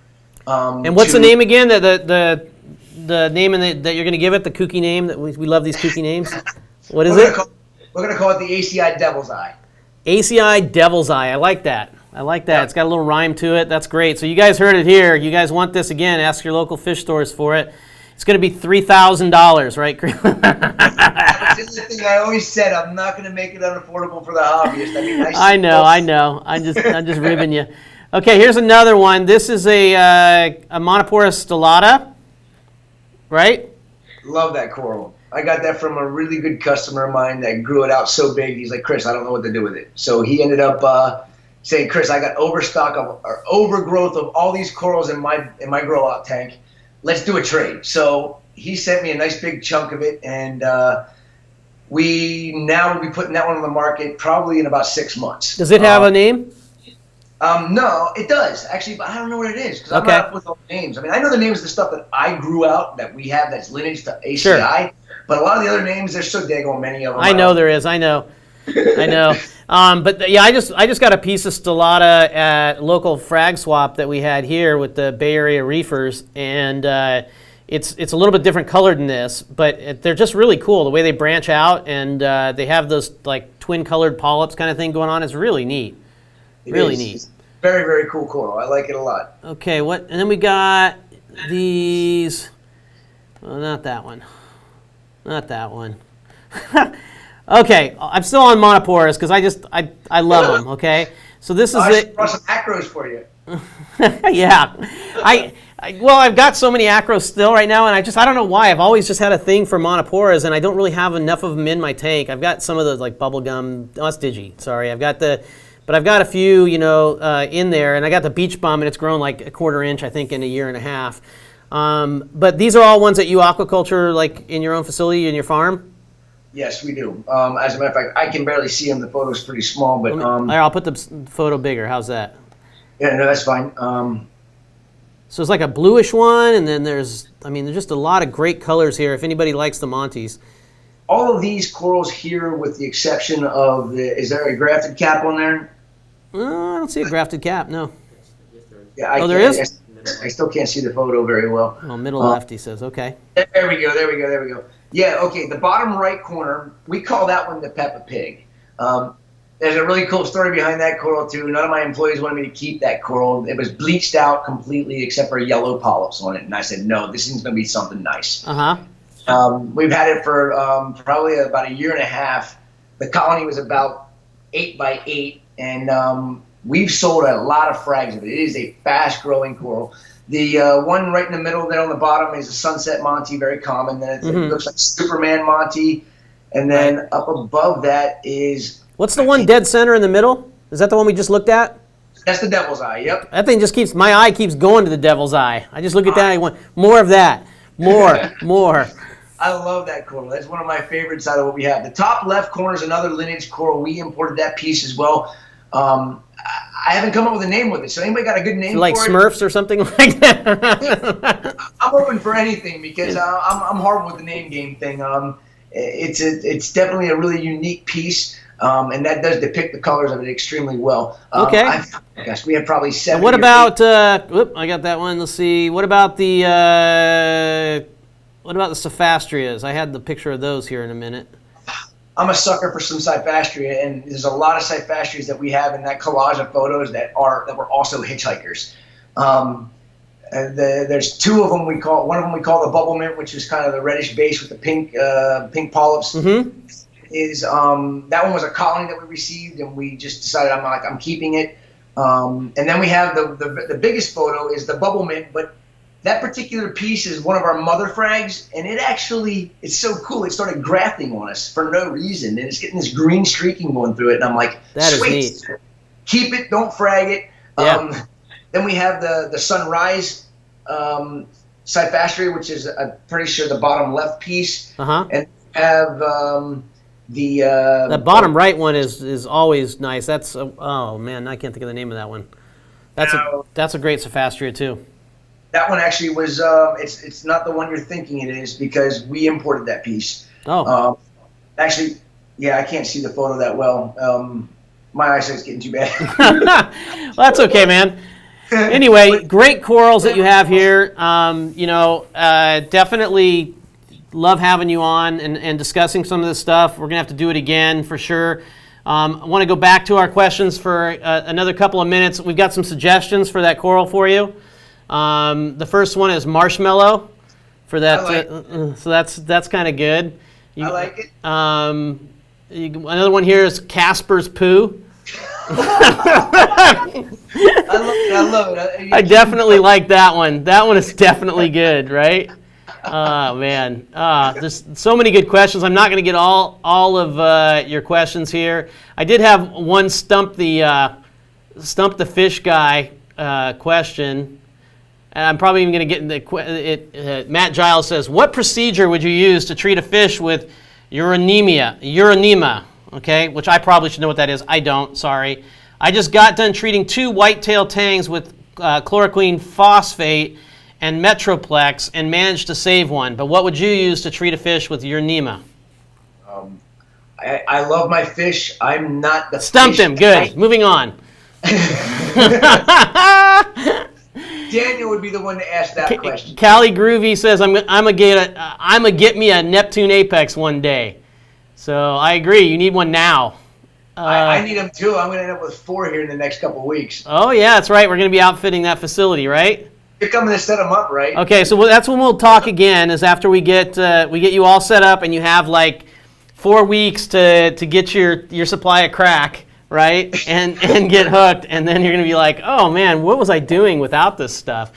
And what's the name again? The name that you're going to give it? The kooky name that we love these kooky names. What is it? We're going to call it the ACI Devil's Eye. ACI Devil's Eye. I like that. Yeah. It's got a little rhyme to it. That's great. So you guys heard it here. You guys want this again? Ask your local fish stores for it. It's going to be $3,000, right? That's the thing I always said. I'm not going to make it unaffordable for the hobbyist. I know. I'm just ribbing you. Okay, here's another one. This is a Montipora stellata, right? Love that coral. I got that from a really good customer of mine that grew it out so big. He's like, Chris, I don't know what to do with it. So he ended up saying, Chris, I got overgrowth of all these corals in my grow out tank. Let's do a trade. So he sent me a nice big chunk of it, and we now will be putting that one on the market probably in about 6 months. Does it have a name? No, it does actually, but I don't know what it is because I'm not up with all the names. I mean, I know the names of the stuff that I grew out that we have that's lineage to ACI, but a lot of the other names, there's so daggone many of them. I know there is. I know. I know. But yeah, I just got a piece of stellata at local frag swap that we had here with the Bay Area reefers, and it's a little bit different colored than this, but they're just really cool the way they branch out, and they have those like twin colored polyps kind of thing going on. It's really neat. Really neat. It's very, very cool coral. I like it a lot. Okay, and then we got these. Well, not that one. Not that one. Okay, I'm still on Montiporas because I love them. Okay, so this is I brought some acros for you. Yeah, I've got so many acros still right now, and I don't know why. I've always just had a thing for Montiporas, and I don't really have enough of them in my tank. I've got some of those like bubblegum. Oh, it's Digi. Sorry, but I've got a few, in there, and I got the beach bum, and it's grown like a 1/4 inch, I think, in a year and a half. But these are all ones that you aquaculture like in your own facility, in your farm? Yes, we do. As a matter of fact, I can barely see them. The photo's pretty small, but I'll put the photo bigger. How's that? Yeah, no, that's fine. So it's like a bluish one, and then there's just a lot of great colors here. If anybody likes the Montes, all of these corals here, with the exception of is there a grafted cap on there? I don't see a grafted cap. No. Yeah, there is. I still can't see the photo very well. Oh, middle left, he says. Okay. There we go. Yeah, okay, the bottom right corner, we call that one the Peppa Pig. There's a really cool story behind that coral, too. None of my employees wanted me to keep that coral. It was bleached out completely except for yellow polyps on it. And I said, no, this is going to be something nice. We've had it for probably about a year and a half. The colony was about 8 by 8, and we've sold a lot of frags of it. It is a fast-growing coral. The one right in the middle there on the bottom is a sunset Monty, very common. Then it looks like Superman Monty. And then up above that is... What's the one dead center in the middle? Is that the one we just looked at? That's the devil's eye, yep. That thing just my eye keeps going to the devil's eye. I just look at that and I want more of that. More. I love that coral. That's one of my favorites out of what we have. The top left corner is another lineage coral. We imported that piece as well. I haven't come up with a name with it. So anybody got a good name for it? Like Smurfs or something like that? I'm open for anything because I'm horrible with the name game thing. It's definitely a really unique piece, and that does depict the colors of it extremely well. Okay. Gosh, we have probably 7. What about? I got that one. Let's see. What about the Cephastrias? I had the picture of those here in a minute. I'm a sucker for some Cyphastria, and there's a lot of Cyphastrias that we have in that collage of photos that were also hitchhikers. There's 2 of them one of them we call the bubble mint, which is kind of the reddish base with the pink polyps. Is that one was a colony that we received, and we just decided I'm keeping it. And then we have the biggest photo is the bubble mint, but that particular piece is one of our mother frags, and it's so cool. It started grafting on us for no reason, and it's getting this green streaking going through it, and I'm like, that sweet, is neat. Keep it, don't frag it. Yeah. Then we have the sunrise Cyphastria, which is I'm pretty sure the bottom left piece, and we have the bottom right one is always nice. That's oh man, I can't think of the name of that one. That's a great Cephastria too. That one actually was it's not the one you're thinking it is because we imported that piece. Oh. Actually, yeah, I can't see the photo that well. My eyesight's getting too bad. Well, that's okay, man. Anyway, great corals that you have here. Definitely love having you on and discussing some of this stuff. We're going to have to do it again for sure. I want to go back to our questions for another couple of minutes. We've got some suggestions for that coral for you. The first one is marshmallow for that. So that's kind of good. I like it. Another one here is Casper's poo. I love it. I definitely like that one. That one is definitely good, right? Oh man, there's so many good questions. I'm not going to get all of your questions here. I did have one stump the fish guy question, and I'm probably even going to get into it. Matt Giles says, "What procedure would you use to treat a fish with uronema?" Okay, which I probably should know what that is. I don't. Sorry. I just got done treating 2 whitetail tangs with chloroquine phosphate and Metroplex and managed to save one. But what would you use to treat a fish with uronema? I love my fish. I'm not the Stumped fish him. Good. Moving on. Daniel would be the one to ask that question. Callie Groovy says, I'm gonna get me a Neptune Apex one day. So I agree. You need one now. I need them too. I'm going to end up with 4 here in the next couple of weeks. Oh yeah, that's right. We're going to be outfitting that facility, right? You're coming to set them up, right? Okay, so that's when we'll talk again. Is after we get you all set up and you have like 4 weeks to get your supply of crack, right? And get hooked, and then you're going to be like, oh man, what was I doing without this stuff?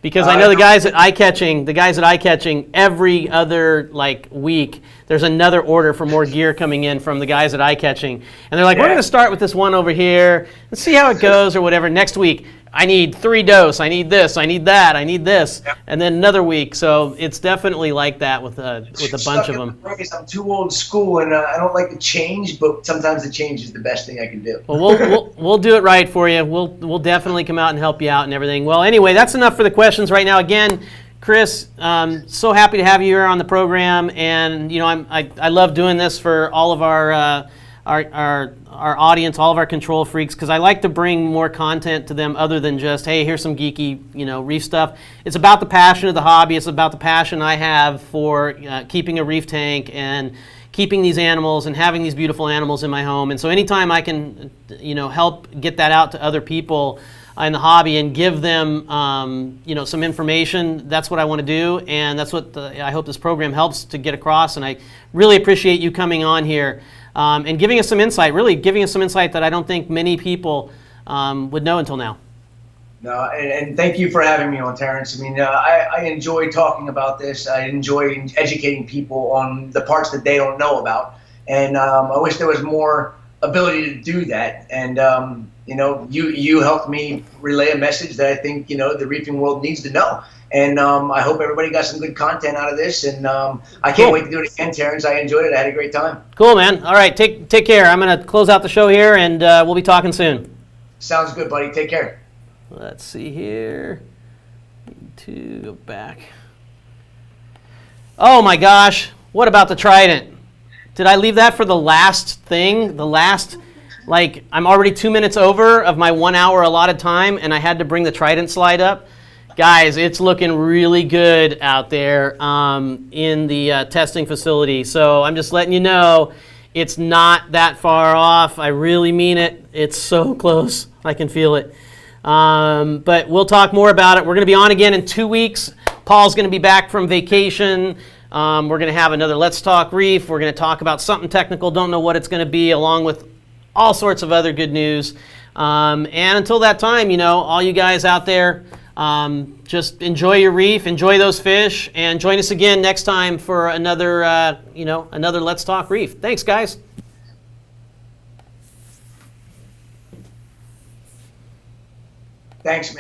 Because I know the guys at eye-catching, every other like week, there's another order for more gear coming in from the guys at eye-catching. And they're like, we're going to start with this one over here. Let's see how it goes or whatever. Next week, I need 3 dose. I need this. I need that. I need this. Yep. And then another week. So it's definitely like that with a bunch of them. I'm too old school, and I don't like to change, but sometimes the change is the best thing I can do. Well, we'll do it right for you. We'll definitely come out and help you out and everything. Well, anyway, that's enough for the questions right now. Again, Chris, so happy to have you here on the program, and you know I love doing this for all of our audience, all of our control freaks, because I like to bring more content to them other than just, hey, here's some geeky, reef stuff. It's about the passion of the hobby. It's about the passion I have for keeping a reef tank and keeping these animals and having these beautiful animals in my home. And so anytime I can, help get that out to other people in the hobby and give them, some information, that's what I want to do. And that's what I hope this program helps to get across. And I really appreciate you coming on here. And giving us some insight, that I don't think many people would know until now. No, and thank you for having me on, Terrence. I mean, I enjoy talking about this. I enjoy educating people on the parts that they don't know about. And I wish there was more ability to do that. And, you helped me relay a message that I think, the reefing world needs to know. And I hope everybody got some good content out of this. And I can't wait to do it again, Terrence. I enjoyed it. I had a great time. Cool, man. All right, take care. I'm going to close out the show here, and we'll be talking soon. Sounds good, buddy. Take care. Let's see here. Need to go back. Oh, my gosh. What about the Trident? Did I leave that for the last thing? I'm already 2 minutes over of my 1 hour allotted time, and I had to bring the Trident slide up. Guys, it's looking really good out there in the testing facility. So I'm just letting you know it's not that far off. I really mean it. It's so close. I can feel it. But we'll talk more about it. We're going to be on again in 2 weeks. Paul's going to be back from vacation. We're going to have another Let's Talk Reef. We're going to talk about something technical. Don't know what it's going to be, along with all sorts of other good news. And until that time, all you guys out there, just enjoy your reef, enjoy those fish, and join us again next time for another, another Let's Talk Reef. Thanks, guys. Thanks, man.